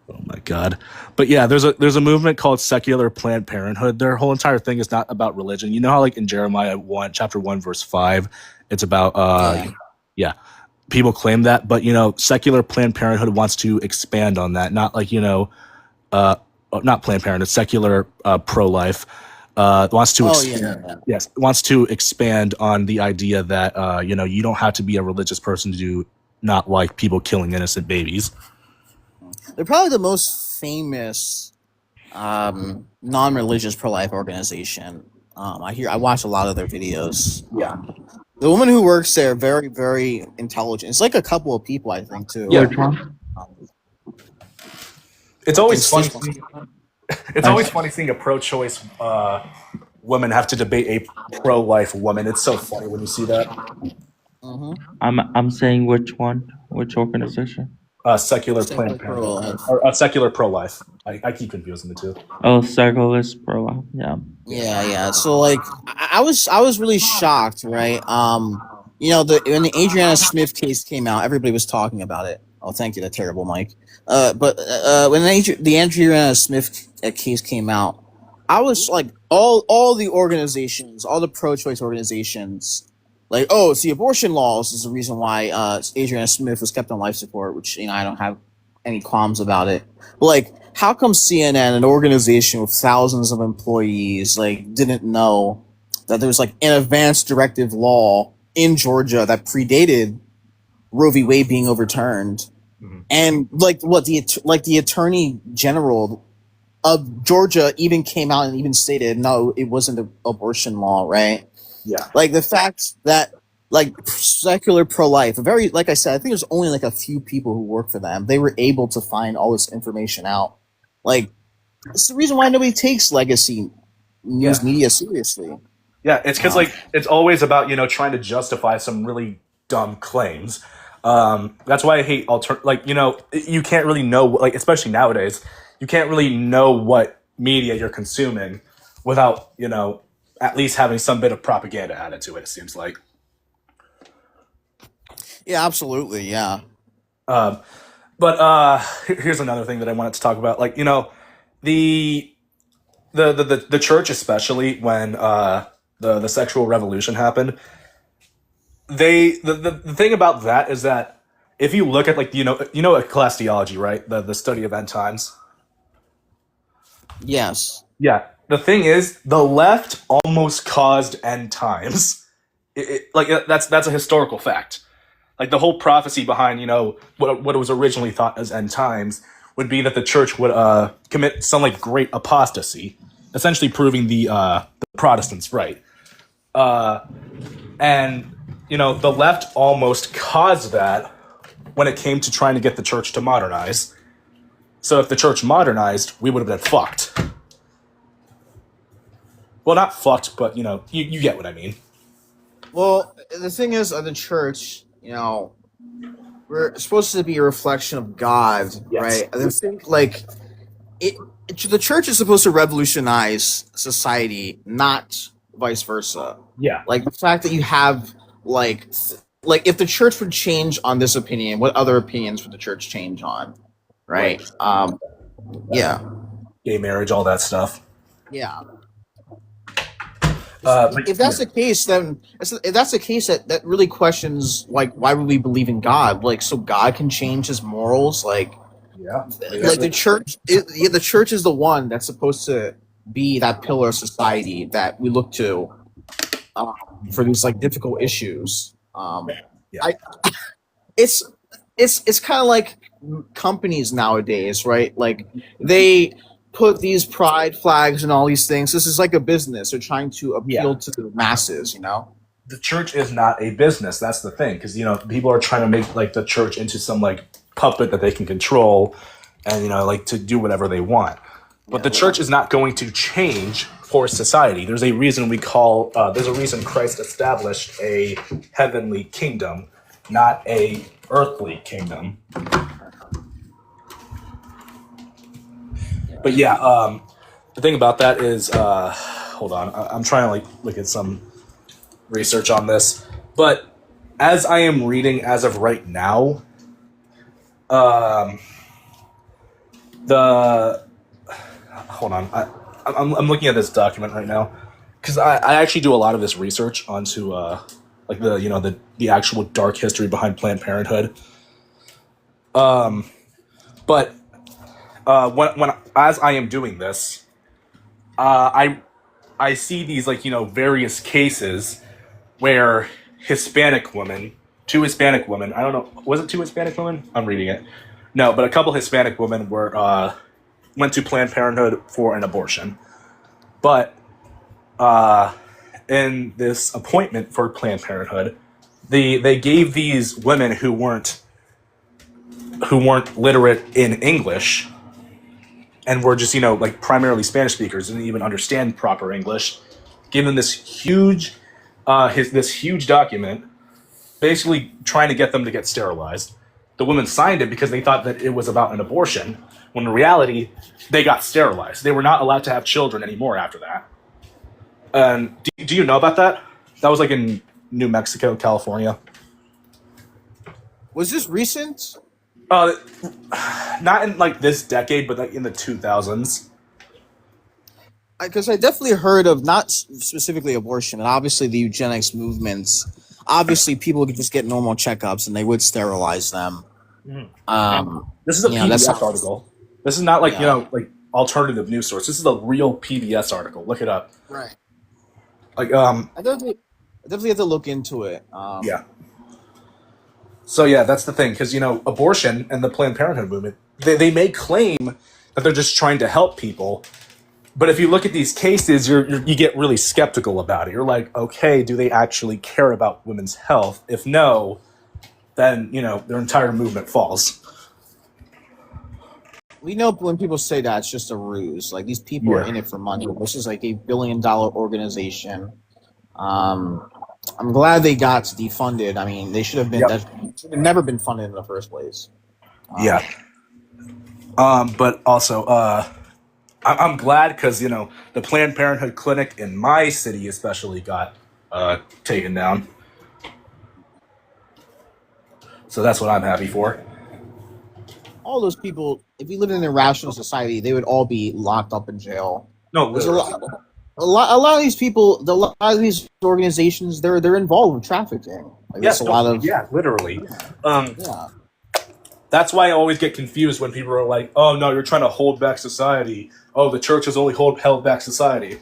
Oh my god. But yeah, there's a movement called secular Planned Parenthood. Their whole entire thing is not about religion. You know how like in Jeremiah 1 chapter 1 verse 5 it's about people claim that, but secular Planned Parenthood wants to expand on that, not like not Planned Parenthood, secular pro-life wants to wants to expand on the idea that you don't have to be a religious person to not like people killing innocent babies. They're probably the most famous non-religious pro-life organization. I watch a lot of their videos. Yeah. The woman who works there, very, very intelligent. It's like a couple of people, I think, too. Yeah. It's always funny. It's always funny seeing a pro-choice woman have to debate a pro-life woman. It's so funny when you see that. Mm-hmm. I'm saying which one, which organization? Secular Planned Parenthood or secular pro-life. I keep confusing the two. Oh, secularist pro. Yeah. Yeah. So like, I was really shocked, right? When the Adriana Smith case came out, everybody was talking about it. Oh, thank you, that terrible mic. But when the Adriana Smith case came out, I was like, all the organizations, all the pro-choice organizations, like, oh, it's the abortion laws is the reason why Adriana Smith was kept on life support, which I don't have any qualms about it. But like, how come CNN, an organization with thousands of employees, like didn't know that there was like an advanced directive law in Georgia that predated Roe v. Wade being overturned? And like the attorney general of Georgia even came out and even stated, no, it wasn't an abortion law, right? Yeah. Like the fact that like secular pro-life, like I said, I think there's only like a few people who work for them. They were able to find all this information out. Like, it's the reason why nobody takes legacy news media seriously. Yeah, it's because like it's always about trying to justify some really dumb claims. That's why I hate you can't really know, like, especially nowadays, you can't really know what media you're consuming without, at least having some bit of propaganda added to it, it seems like. Yeah, absolutely. Yeah. But here's another thing that I wanted to talk about. Like, the the church, especially when the sexual revolution happened, the thing about that is that if you look at, like, ecclesiology, right? The study of end times. Yes. Yeah. The thing is, the left almost caused end times. Like, that's a historical fact. Like, the whole prophecy behind, what was originally thought as end times would be that the church would commit some, like, great apostasy, essentially proving the Protestants right. And the left almost caused that when it came to trying to get the church to modernize. So if the church modernized, we would have been fucked. Well, not fucked, but you get what I mean. Well, the thing is, the church, we're supposed to be a reflection of God, Yes. right? I think, like, the church is supposed to revolutionize society, not vice versa. Yeah. Like, the fact that you have, like, if the church would change on this opinion, what other opinions would the church change on, right? Yeah. Gay marriage, all that stuff. Yeah. If that's the case, then if that's the case, that really questions, like, why would we believe in God? Like, so God can change his morals? Like, yeah, like the church, the church is the one that's supposed to be that pillar of society that we look to for these, like, difficult issues. Yeah. It's kind of like companies nowadays, right? Like, they put these pride flags and all these things. This is like a business. They're trying to appeal to the masses, The church is not a business. That's the thing, because people are trying to make, like, the church into some, like, puppet that they can control, and like, to do whatever they want. But the church is not going to change for society. There's a reason there's a reason Christ established a heavenly kingdom, not a earthly kingdom. But yeah, the thing about that is, hold on, I'm trying to, like, look at some research on this. But as I am reading as of right now, hold on, I'm looking at this document right now, because I actually do a lot of this research onto like, the actual dark history behind Planned Parenthood. But when as I am doing this, I see these, like, various cases where two Hispanic women, I don't know, was it two Hispanic women? I'm reading it. No, but a couple Hispanic women went to Planned Parenthood for an abortion. But in this appointment for Planned Parenthood, they gave these women who weren't literate in English and were just, like, primarily Spanish speakers, didn't even understand proper English, gave them this huge document, basically trying to get them to get sterilized. The women signed it because they thought that it was about an abortion, when in reality, they got sterilized. They were not allowed to have children anymore after that. And do you know about that? That was, like, in New Mexico, California. Was this recent? Not in, like, this decade, but, like, in the 2000s. Because I definitely heard of, not specifically abortion, and obviously the eugenics movements. Obviously, people could just get normal checkups and they would sterilize them. This is a PBS article. This is not, like, like, alternative news source. This is a real PBS article. Look it up. Right. Like, I definitely have to look into it. Yeah. So yeah, that's the thing, because abortion and the Planned Parenthood movement, they may claim that they're just trying to help people, but if you look at these cases, you get really skeptical about it. You're like, okay, do they actually care about women's health? If no, then their entire movement falls. We know when people say that, it's just a ruse. Like, these people are in it for money. This is like $1 billion organization. I'm glad they got defunded. I mean, they should have been. Yep. That should have never been funded in the first place. Yeah. But also, I'm glad because the Planned Parenthood clinic in my city especially got taken down. So that's what I'm happy for. All those people, if we lived in a rational society, they would all be locked up in jail. No, There's a literally. lot. A lot of these people, a lot of these organizations, they're involved with trafficking. Like, Yes, there's a lot of literally. yeah. That's why I always get confused when people are like, "Oh no, you're trying to hold back society. Oh, the church has only held back society."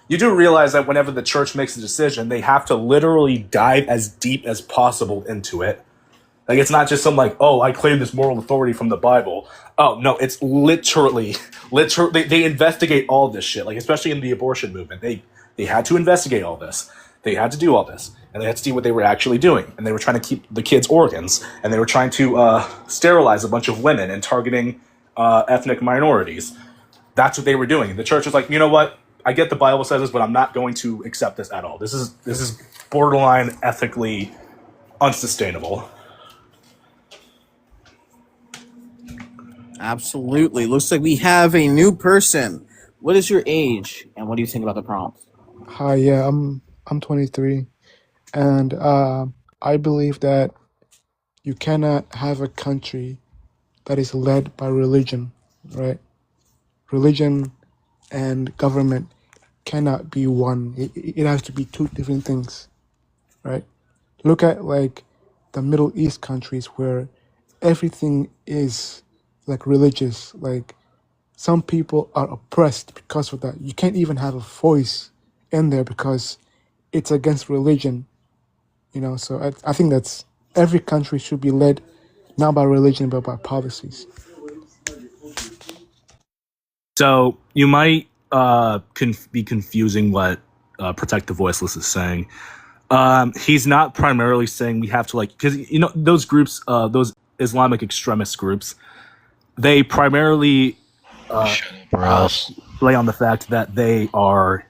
You do realize that whenever the church makes a decision, they have to literally dive as deep as possible into it. Like, it's not just some like, "Oh, I claim this moral authority from the Bible." Oh no, it's literally. They investigate all this shit. Like, especially in the abortion movement, they had to investigate all this. They had to do all this, and they had to see what they were actually doing. And they were trying to keep the kids' organs, and they were trying to sterilize a bunch of women and targeting ethnic minorities. That's what they were doing. The church was like, you know what? I get the Bible says this, but I'm not going to accept this at all. This is borderline ethically unsustainable. Absolutely. Looks like we have a new person. What is your age, and what do you think about the prompt? Hi, yeah, I'm 23, and I believe that you cannot have a country that is led by religion, right? Religion and government cannot be one. It has to be two different things, right? Look at like the Middle East countries where everything is like religious. Like some people are oppressed because of that. You can't even have a voice in there because it's against religion, So I think that's every country should be led not by religion but by policies. So you might be confusing what Protect the Voiceless is saying. He's not primarily saying we have to because those groups, those Islamic extremist groups, they primarily play on the fact that they are,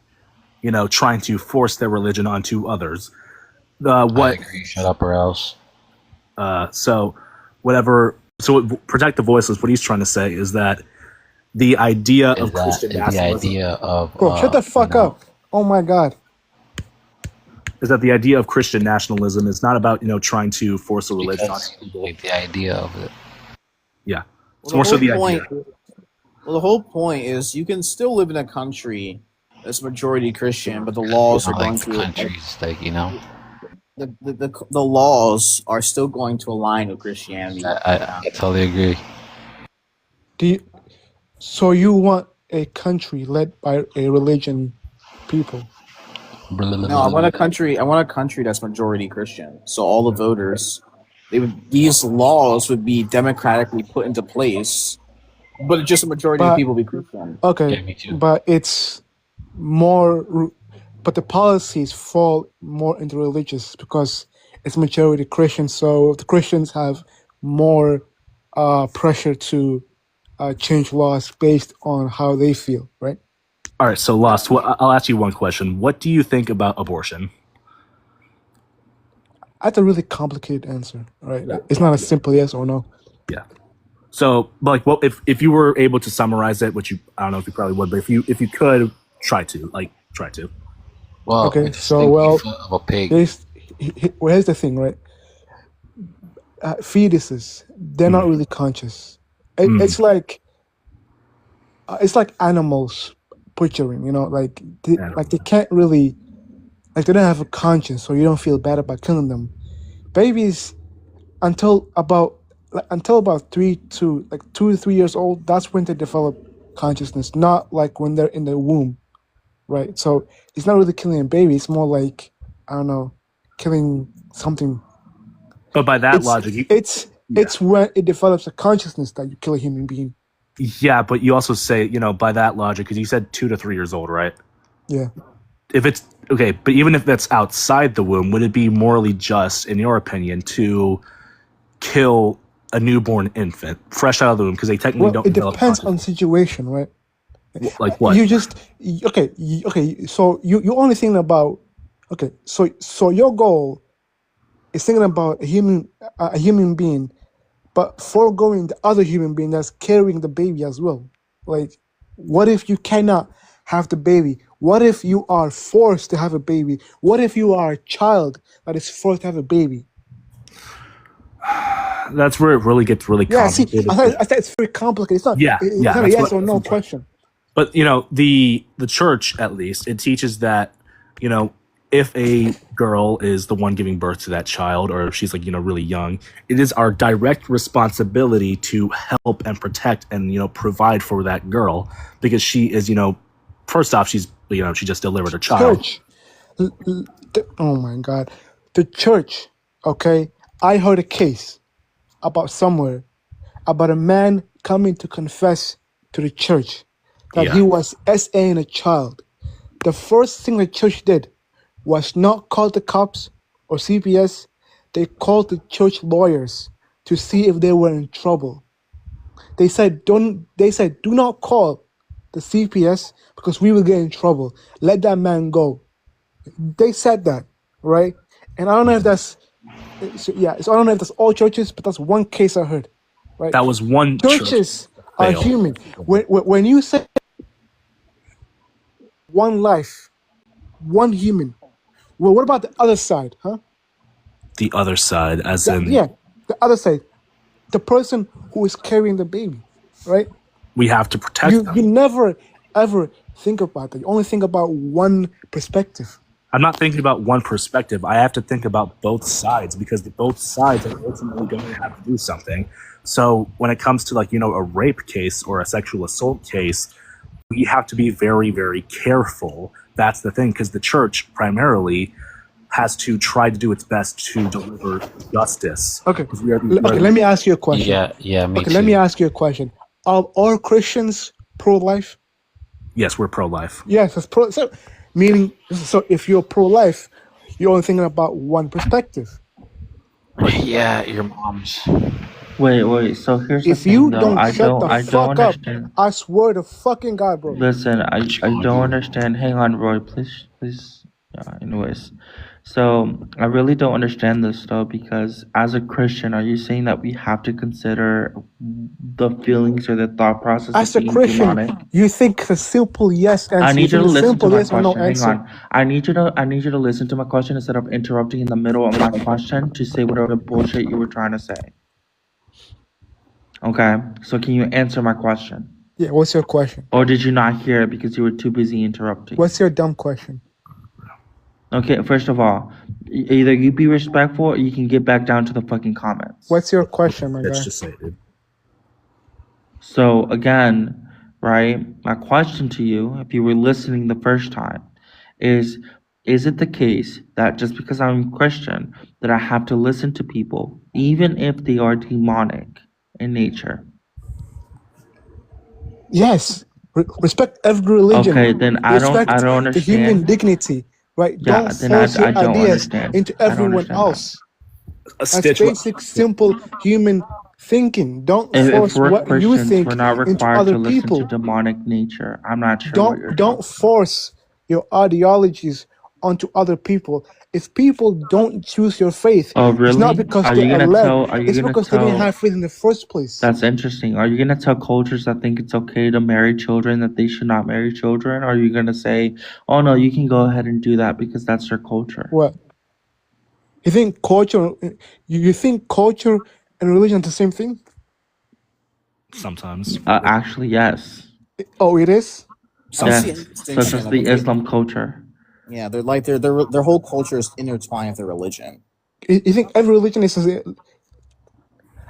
trying to force their religion onto others. I agree. Shut up or else. So Protect the Voiceless, what he's trying to say is that the idea of Christian nationalism. The idea of Bro, shut the fuck up. Oh my God. Is that the idea of Christian nationalism is not about trying to force a religion on people. Like the idea of it. Yeah, it's Well, more so the idea. Well, the whole point is you can still live in a country that's majority Christian, but the laws are going to countries, the laws are still going to align with Christianity. I totally agree. So you want a country led by a religion people? No, I want a country that's majority Christian. So all the voters, these laws would be democratically put into place, but just a majority of people be Christian. Okay, Yeah, me too. but it's more. But the policies fall more into religious because it's majority Christian. So the Christians have more pressure to change laws based on how they feel, right? All right, so Lost, I'll ask you one question. What do you think about abortion? That's a really complicated answer, right? Yeah. It's not a simple yes or no. Yeah. So, if you were able to summarize it, which I don't know if you probably would, but if you could try to. Well, okay. So of a pig. Here's the thing, right? Fetuses, they're not really conscious. It's like animals butchering, like they can't really, they don't have a conscience, so you don't feel bad about killing them. Babies, until about 2 to 3 years old, that's when they develop consciousness, not like when they're in the womb, right? So it's not really killing a baby, it's more like, I don't know, killing something. But by that logic, it's when it develops a consciousness that you kill a human being. Yeah, but you also say, by that logic, because you said 2 to 3 years old, right? Yeah. If it's okay, but even if that's outside the womb, would it be morally just, in your opinion, to kill a newborn infant fresh out of the womb because they technically don't? It depends on the situation, right? Like what? You just okay. So you only think about Okay, so your goal is thinking about a human being, but foregoing the other human being that's carrying the baby as well. Like, what if you cannot have the baby? What if you are forced to have a baby? What if you are a child that is forced to have a baby? That's where it really gets really Yeah, see, complicated. I thought it's very complicated. It's not, Yeah, it's yeah, not a that's yes what- or no that's what- question. But you know, the church, at least, it teaches that, you know, if a girl is the one giving birth to that child, or if she's like, you know, really young, it is our direct responsibility to help and protect and, you know, provide for that girl, because she is, you know, first off, she's, you know, she just delivered a child. Church. Oh my God. The church, okay? I heard a case about a man coming to confess to the church that Yeah. he was SAing a child. The first thing the church did was not call the cops or CPS. They called the church lawyers to see if they were in trouble. They said, do not call the CPS because we will get in trouble. Let that man go. They said that, right? And I don't know if that's I don't know if that's all churches, but that's one case I heard. Right? That was one Churches church are failed. human. When you say one life, one human, well, what about the other side, huh? The other side, as in, The other side, the person who is carrying the baby, right? we have to protect You them. never ever think about that. You only think about one perspective. I'm not thinking about one perspective. I have to think about both sides, because both sides are ultimately going to have to do something. So when it comes to, like, you know, a rape case or a sexual assault case, we have to be very, very careful. That's the thing, because the church primarily has to try to do its best to deliver justice. Okay. 'Cause we are- Okay, let me ask you a question. Yeah, me Okay, too. let me ask you a question. Are all Christians pro-life? Yes, we're pro-life. Yes, it's pro. So, meaning, so if you're pro-life, you're only thinking about one perspective. Yeah, your mom's. Wait. So here's the If thing, you though. don't I shut don't. the I fuck don't up, understand. I swear to fucking God, bro. Listen, I don't understand. Hang on, Roy. Please. Yeah. Anyways, so I really don't understand this though, because as a Christian, are you saying that we have to consider the feelings or the thought process As of a being Christian, demonic? you think the simple yes answer. I need you to listen to simple my yes or no question. Hang answer. on. I need you to listen to my question instead of interrupting in the middle of my question to say whatever bullshit you were trying to say. Okay. So can you answer my question? Yeah, what's your question? Or did you not hear it because you were too busy interrupting? What's your dumb question? Okay, first of all, either you be respectful or you can get back down to the fucking comments. What's your question, my Let's guy? just say it. So again, right, my question to you, if you were listening the first time, is it the case that just because I'm Christian that I have to listen to people, even if they are demonic in nature? Yes. Respect every religion. Okay, then I don't Respect the human understand. dignity, right? Yeah, Don't then I force your don't ideas understand. into I don't everyone understand that. else. A That's stitch. basic, simple human thinking. Don't If force we're what you Christians, think we're not into required other to listen to people. demonic nature. I'm not sure what you're Don't talking force your ideologies onto other people. If people don't choose your faith, Oh, it's not really? because Are they you are gonna led. tell? Are you It's gonna because they didn't tell? have faith in the first place. That's interesting. Are you gonna tell cultures that think it's okay to marry children that they should not marry children? Or are you gonna say, "Oh no, you can go ahead and do that because that's their culture"? What? You think culture? You think culture and religion are the same thing? Sometimes. Actually, yes. Oh, it is. Some see Yes. a Such distinction as of the the Islam culture. yeah, they're like their whole culture is intertwined with their religion. You think every religion is? We didn't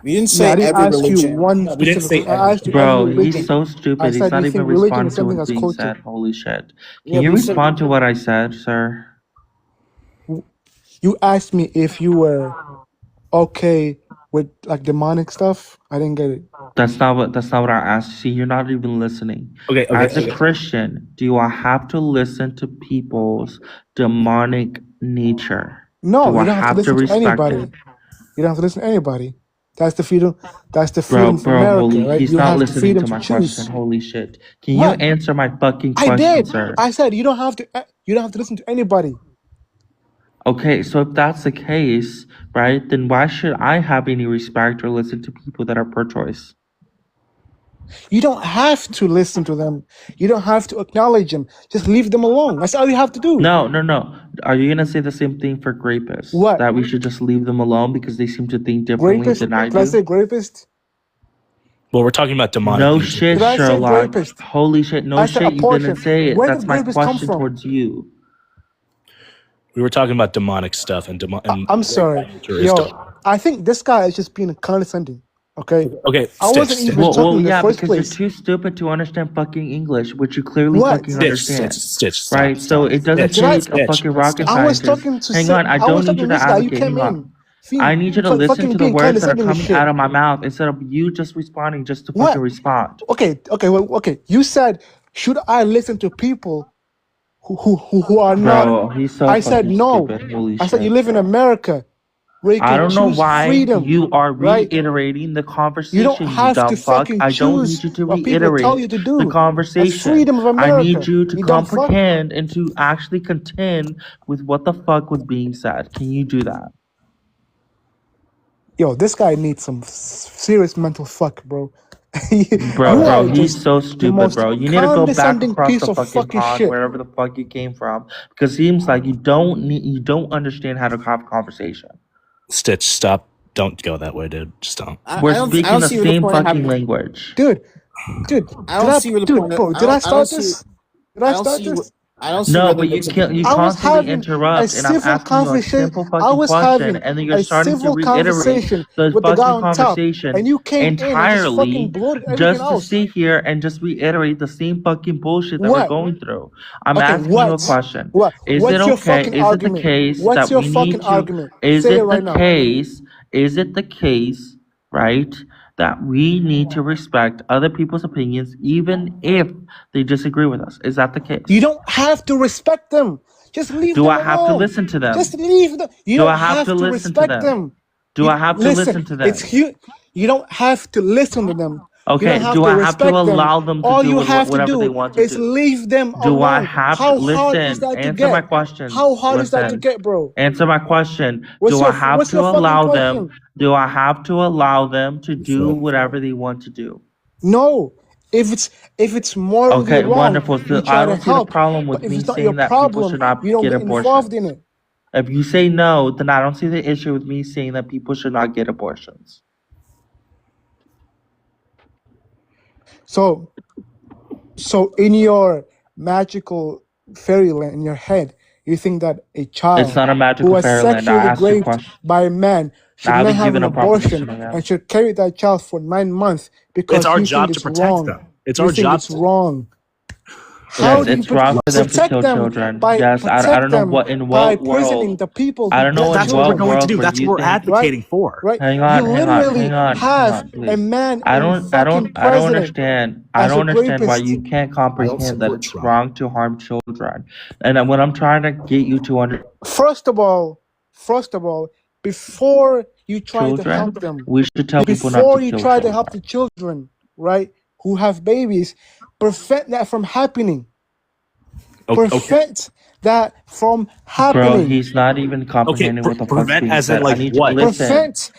Yeah, say I didn't every ask you religion. one No, we didn't specific. say I asked you every. every Bro, religion. he's so I stupid. He's said, not you even think religion responding is to something what's as being culture? said. Holy shit. Can Yeah, you we said respond to what I said, sir? You asked me if you were okay with like demonic stuff. I didn't get it. That's not what I asked. See, you're not even listening. Okay. As a Christian, do I have to listen to people's demonic nature? No, Do I you don't have to have to listen to respect anybody. it? You don't have to listen to anybody. That's the freedom. That's the Bro, freedom of America, holy, right? he's You not have the listening freedom to to my question. choose. Holy shit. Can you What? answer my fucking I question, did. sir? I said you don't have to. You don't have to listen to anybody. Okay, so if that's the case, right, then why should I have any respect or listen to people that are pro-choice? You don't have to listen to them. You don't have to acknowledge them. Just leave them alone. That's all you have to do. No. Are you gonna say the same thing for rapists? What? That we should just leave them alone because they seem to think differently Rapist? than I Did I say do? rapist? Well, we're talking about demonic. No music. shit, Did I say Sherlock. rapist? Holy shit, no I said shit, a you portion. didn't say it. Where That's did my rapist come question from? towards you. We were talking about demonic stuff, and I'm sorry. Yo, I think this guy is just being condescending. Okay? Okay, I wasn't Stitch. even talking in the Yeah, first because place. you're too stupid to understand fucking English, which you clearly What? fucking Stitch, understand. Stitch, stop, Right? So stop. it doesn't Did I- take a fucking rocket I was scientist. talking to Hang on, I don't was need talking you to to this guy. You advocate. came Hang on. in. Fiend, I need you to listen fucking to the being words that are condescending and coming shit. out of my mouth instead of you just responding just to What? fucking respond. Okay. You said, should I listen to people who are not? Bro, he's so I said fucking no. stupid. Holy I said you shit. live in America where you I can don't know choose why freedom. you are right? reiterating the You conversation, don't you have dumb to fuck. fucking I don't need choose you to what people tell you reiterate to the do. That's conversation. freedom of I America. need you to You dumb fuck. comprehend and to actually contend with what the fuck was being said. Can you do that? Yo, this guy needs some serious mental fuck, bro. You Bro, are he's just so the stupid, most bro. You need to go back condescending across piece the of fucking fucking pond, shit. wherever the fuck you came from, because it seems like you don't understand how to have a conversation. Stitch, stop. Don't go that way, dude. Just don't. We're I don't speaking the see where the same point of fucking having. language. Dude, I don't see where the point. bro, did I start this? Did I don't start see. this? I don't see No, where but the you I was constantly having a interrupt, and I'm civil asking you a conversation. simple I fucking was question, having and then you're a starting to civil reiterate conversation the with the guy fucking on top, conversation and you came in and just fucking entirely bloated everything just to else. sit here and just reiterate the same fucking bullshit that we're What? going through. I'm Okay, asking you a what? question. What? Is What's it your okay? fucking Is it the argument? case What's that your we fucking need to? argument? Is Say it it the right now. case? Is it the case? Right? That we need to respect other people's opinions, even if they disagree with us. Is that the case? You don't have to respect them. Just leave Do them I have to alone. listen to them? Just leave them. You Do don't I have to listen to respect them? them. Do I have to listen to them? It's you. You don't have to listen to them. You Okay, don't have do to I have to respect them. allow them to All do you have to whatever they do want to is do? leave them Do I alone. have to How hard is listen? that to Answer my get? question. How hard is that to Listen. get, bro? Answer my question. What's Do I your have what's to your fucking allow question? them? Do I have to allow them to do whatever they want to do? No. If it's morally Okay, wrong, wonderful. you So try I to don't see the help. problem But with if me it's not your saying that people problem, should not you don't get get involved in abortions. it. If you say no, then I don't see the issue with me saying that people should not get abortions. So in your magical fairyland in your head, you think that a child It's not a who magical was fairyland. I sexually asked you a raped question. by a man should I not haven't have given an a proposition abortion again. and should carry that child for 9 months because It's our you job think to it's protect wrong. them. It's You our think job it's to. wrong. How Yes, do you it's wrong for them to protect kill them children. by Yes, I protect don't know them what in by what imprisoning world. the people I who don't know get in That's what we're what children? going to world do. where That's you what we're think. advocating for. Right? Hang You on, literally have a please. man I in don't fucking I don't president understand. I as a don't understand why rapist. you can't I don't comprehend that support it's Trump. wrong to harm children. And what I'm trying to get you to understand, First of all, before you try to help children, them, we should tell people not before to you kill try to help children. the children, right, who have babies, prevent that from happening. Okay. Prevent that from Bro, happening. he's not even Okay. comprehending what the fuck's Prevent being as in said. I like need you to what? listen. Prevent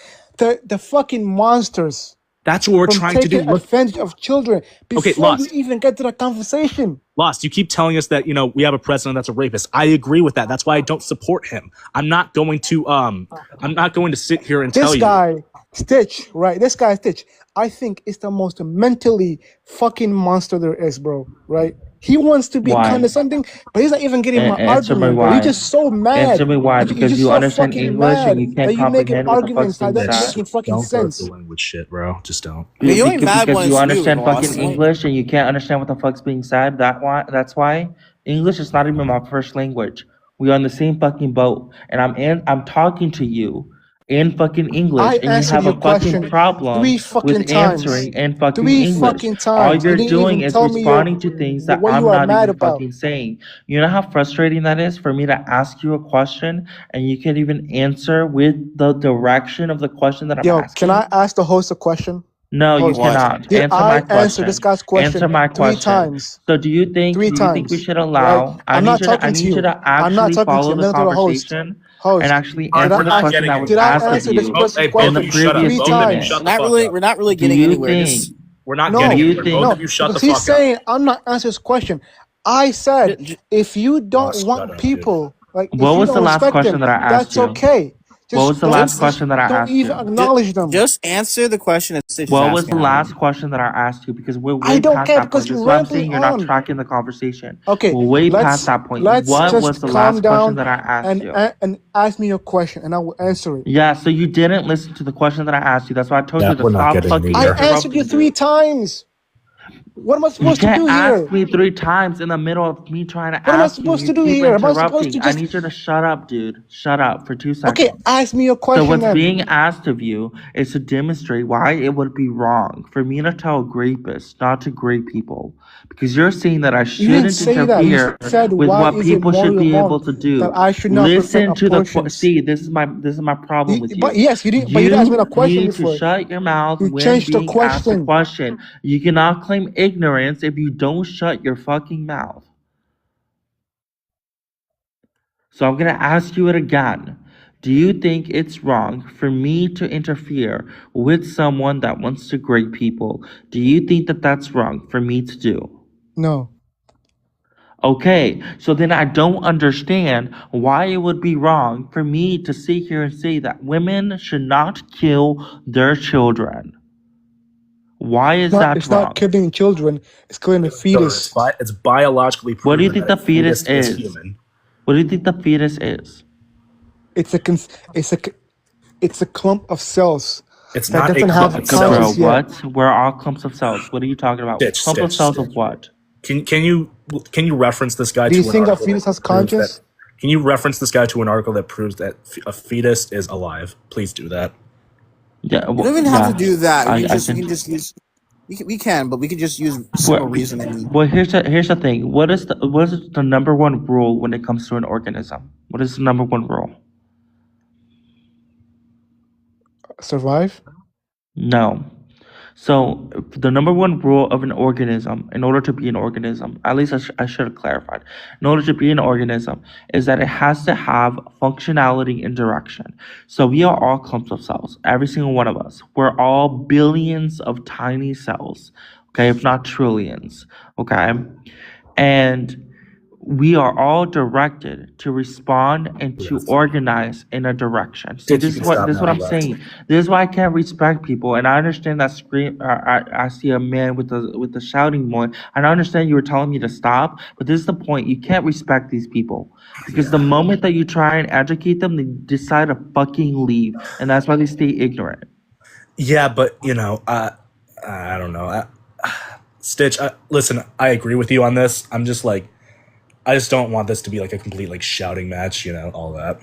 the fucking monsters That's what we're from trying to do. taking Look, advantage of children okay, before you Lost. even get to the conversation. Lost. You keep telling us that we have a president that's a rapist. I agree with that. That's why I don't support him. I'm not going to sit here and tell This you. guy, Stitch, right? This guy, Stitch, I think is the most mentally fucking monster there is, bro, right? He wants to be Why? condescending, but he's not even getting my Answer me argument, bro. why. You're just so mad. Answer me why. You're Because just you so understand fucking English mad and you that can't you're making comprehend what the arguments fuck's that being doesn't said. making fucking Don't go with sense. the language shit, bro. Just don't. You're only mad Because when you it's understand you, fucking Lost. English and you can't understand what the fuck's being said. That's why English is not even my first language. We're on the same fucking boat, and I'm talking to you in fucking English, I and you answered have your a fucking question problem 3 fucking with times. answering in fucking 3 English. fucking All times. You you're didn't doing even is tell me responding to things that what I'm you are not mad even about. fucking saying. You know how frustrating that is for me to ask you a question and you can't even answer with the direction of the question that I'm Yo, asking? can I ask the host a question? No, you Host, What? cannot. did Answer I my answer this question. guy's question Answer my 3 question. times? So do you think 3 we times, should right? allow I I'm not need talking to you you. to I'm not actually talking to follow you. I'm the not to the host. conversation? Host, and actually did I answer the ask? question that was Did I asked of answer this you person's Hey, both in the of question you shut up. previous three Both of you times? shut We're the not fuck really up. we're not really Do getting you anywhere. think? Just We're not No, getting Do you anywhere. Both no, of you think? shut the because he's fuck up. saying I'm not answering his question. I said j- j- if you Oh, don't shut want up, dude. people, like What if you was the don't last respect them, question that I asked that's you? okay. What was the last just question that I Don't asked even you? acknowledge them. just answer the question that Stitch is What was asking. the last question that I asked you? Because we're I way don't past care that point. because This is you're why I'm rambling saying you're not on. tracking the conversation. Okay, We're way past let's that point. let's What was just the calm last question down that I asked and you? and ask me your question and I will answer it. Yeah, so you didn't listen to the question that I asked you. That's why I told you to We're not stop getting fucking I anywhere. answered you interrupting, 3 dude. times. What am I You supposed to can't do ask here? me 3 times in the middle of me trying to What am I ask you. supposed You to do keep here? Am I supposed to interrupting. I just need you to shut up, dude. Shut up for 2 okay? seconds. Ask me your So question what's then. being asked of you is to demonstrate why it would be wrong for me to tell rapists not to grade people. Because you're saying that I You didn't shouldn't say that. You interfere said with why what is it people should morally be wrong able to do. that I should not prevent Listen to the abortions? see, this is my problem with But you. yes, you didn't. But you didn't ask me that You question need to before. shut your mouth You when changed the being asked a question. question. You cannot claim ignorance if you don't shut your fucking mouth. So I'm going to ask you it again. Do you think it's wrong for me to interfere with someone that wants to grade people? Do you think that that's wrong for me to do? No. Okay, so then I don't understand why it would be wrong for me to sit here and say that women should not kill their children. Why is that It's not wrong? killing children. It's killing a fetus. It's biologically What do you proven think that the a fetus fetus is is? human. What do you think the fetus is? It's a clump of cells It's that not a doesn't clump have of Bro, cells. conscience yet. what? We're all clumps of cells. What are you talking about? Stitch, Clump of Stitch, cells of Stitch. what? Can you reference this guy Do you to an think a article fetus that has proves that? conscience? Can you reference this guy to an article that proves that a fetus is alive? Please do that. Yeah, you don't even have to yeah. do that. I We can. can just use we can, but we could just use Well, simple reasoning. well, here's the thing. What is the number one rule when it comes to an organism? What is the number one rule? Survive? No. So the number one rule of an organism, in order to be an organism, at least I should have clarified, in order to be an organism, is that it has to have functionality and direction. So we are all clumps of cells, every single one of us. We're all billions of tiny cells, okay, if not trillions, okay? And we are all directed to respond and to Yes. organize in a direction. See, Stitch, you can stop this is now. what I'm Relax. saying. This is why I can't respect people. And I understand that scream. I see a man with the shouting one. And I understand you were telling me to stop, but this is the point. You can't respect these people because the moment that you try and educate them, they decide to fucking leave, and that's why they stay ignorant. Yeah, but I don't know. Stitch, listen, I agree with you on this. I'm just like, I just don't want this to be like a complete like shouting match, all that.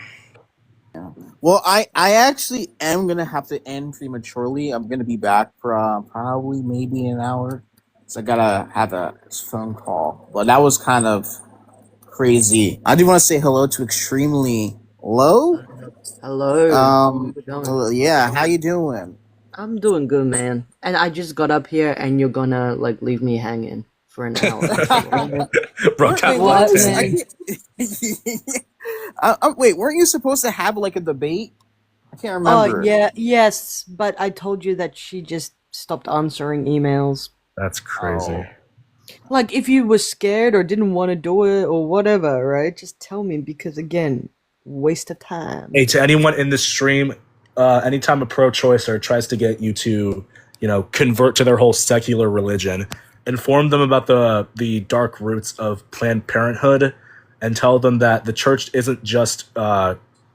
Well, I actually am gonna have to end prematurely. I'm gonna be back for probably maybe an hour. So I gotta have a phone call. But that was kind of crazy. I do want to say hello to Extremely Low. Hello. How's it going? Yeah, how you doing? I'm doing good, man. And I just got up here, and you're gonna like leave me hanging for an hour. Bro, Wait, What, what? man? Wait, weren't you supposed to have like a debate? I can't Oh, remember. yes, but I told you that she just stopped answering emails. That's crazy. Like, if you were scared or didn't want to do it or whatever, right? Just tell me, because again, waste of time. Hey, to anyone in this stream, anytime a pro-choicer tries to get you to, convert to their whole secular religion, inform them about the dark roots of Planned Parenthood, and tell them that the church isn't just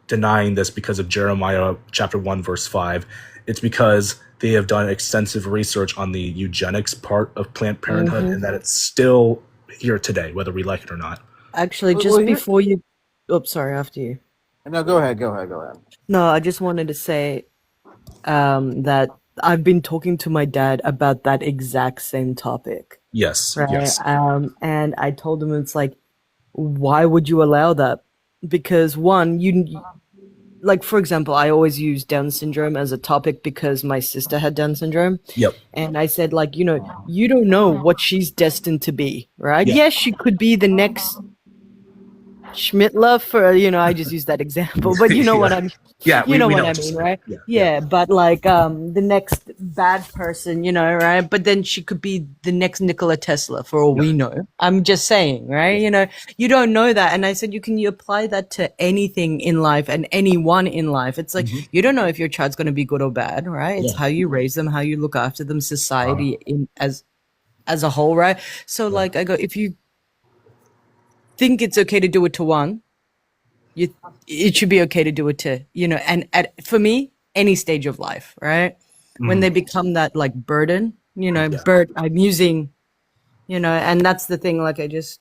denying this because of Jeremiah chapter 1 verse 5. It's because they have done extensive research on the eugenics part of Planned Parenthood, and that it's still here today, whether we like it or not. Actually, Well, just here- before you... Oh, sorry, after you. No, go ahead. No, I just wanted to say that I've been talking to my dad about that exact same topic. Yes, Right. yes. And I told him, it's like, why would you allow that? Because one, like, for example, I always use Down syndrome as a topic because my sister had Down syndrome. Yep. And I said, like, you don't know what she's destined to be, right? Yeah. Yes, she could be the next Schmittler for I just use that example, but you know what I'm Yeah, you know we what know I what you're mean, saying. right? Yeah, Yeah, but like the next bad person, right? But then she could be the next Nikola Tesla for all we know. I'm just saying, right? You don't know that. And I said you apply that to anything in life and anyone in life. It's like you don't know if your child's going to be good or bad, right? It's how you raise them, how you look after them, society as a whole, right? So like I go, if you think it's okay to do it to one, it should be okay to do it to and for me, any stage of life, right? When they become that like burden, I'm using, and that's the thing. Like I just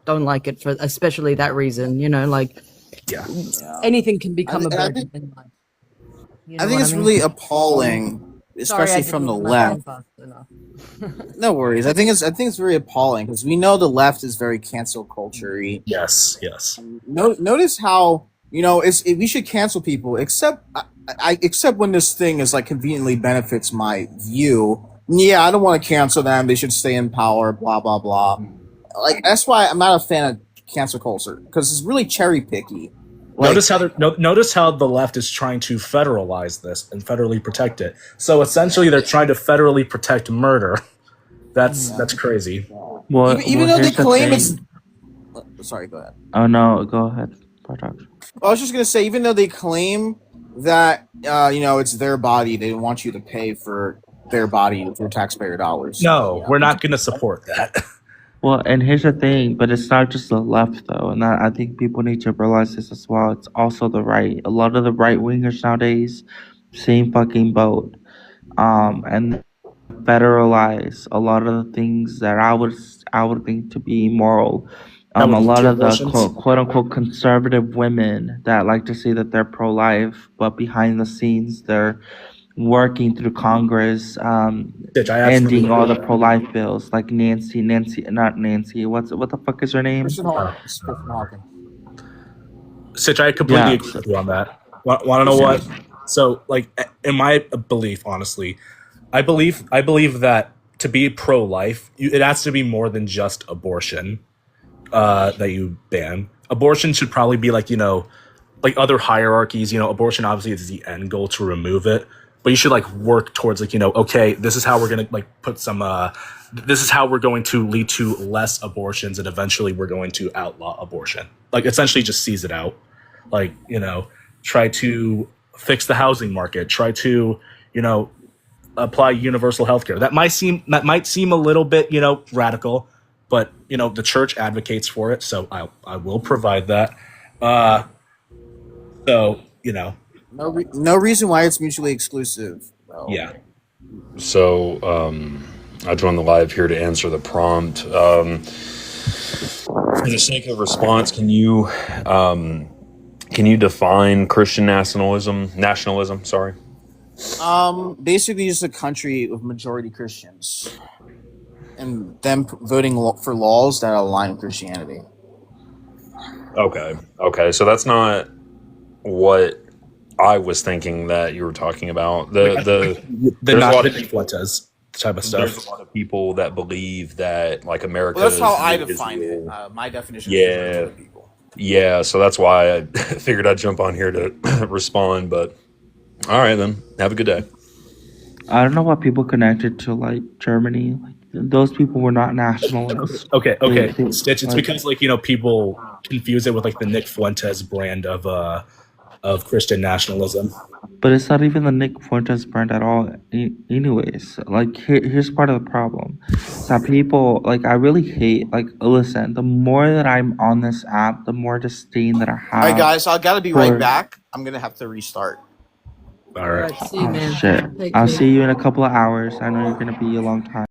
don't like it for especially that reason. Like yeah. anything can become a And burden in life. You I know think what I it's mean? really appalling, Sorry, I especially didn't from the use my left. phone fast enough. No worries. I think it's very appalling because we know the left is very cancel culture-y. Yes. Notice how we should cancel people, except except when this thing is like conveniently benefits my view. Yeah, I don't want to cancel them. They should stay in power. Blah blah blah. Like that's why I'm not a fan of cancel culture because it's really cherry picky. Like, Notice how the left is trying to federalize this and federally protect it. So essentially, they're trying to federally protect murder. That's crazy. even though they here's the claim it's. thing. Sorry, go ahead. Oh no, go ahead, Partox. I was just gonna say, even though they claim that it's their body, they want you to pay for their body with your taxpayer dollars. No, we're not going to support that. Well, and here's the thing, but it's not just the left though, and I think people need to realize this as well. It's also the right. A lot of the right wingers nowadays, same fucking boat. And federalize a lot of the things that I would think to be moral. That A would lead lot to of the abortions. quote unquote conservative women that like to say that they're pro life, but behind the scenes they're working through Congress, Which I absolutely ending all agree the with. pro life bills, like not Nancy. What the fuck is her name? Christian Hawkins. Sitch, I completely agree with you on that. Want to know what? So, like, in my belief, honestly, I believe that to be pro-life, it has to be more than just abortion that you ban. Abortion should probably be like like other hierarchies. Abortion obviously is the end goal to remove it, but you should like work towards like okay, this is how we're gonna like put some. This is how we're going to lead to less abortions, and eventually we're going to outlaw abortion. Like essentially, just seize it out. Like try to fix the housing market. Try to apply universal health care. That might seem a little bit radical, but the church advocates for it, so I will provide that. So No reason why it's mutually exclusive. Though. yeah. So I joined the live here to answer the prompt. For the sake of response, can you define Christian nationalism? Sorry. Basically, just a country with majority Christians, and them voting for laws that align with Christianity. Okay. So that's not what I was thinking that you were talking about. There's a lot of Fuentes type of stuff. There's a lot of people that believe that like America. Well, that's how is I define it. Israel. My definition. Yeah. Is people. Yeah. So that's why I figured I'd jump on here to respond. But all right, then. Have a good day. I don't know why people connected to like Germany. Like those people were not nationalists. Okay. They- Stitch. It's like- because people confuse it with like the Nick Fuentes brand of Christian nationalism. But it's not even the Nick Fuentes brand at all. Anyways, like here's part of the problem. That people like I really hate. Like listen, the more that I'm on this app, the more disdain that I have. All right, guys. I gotta be for- right back. I'm gonna have to restart. All right. See you, man. Shit. Take I'll care. see you in a couple of hours. I know you're gonna be a long time.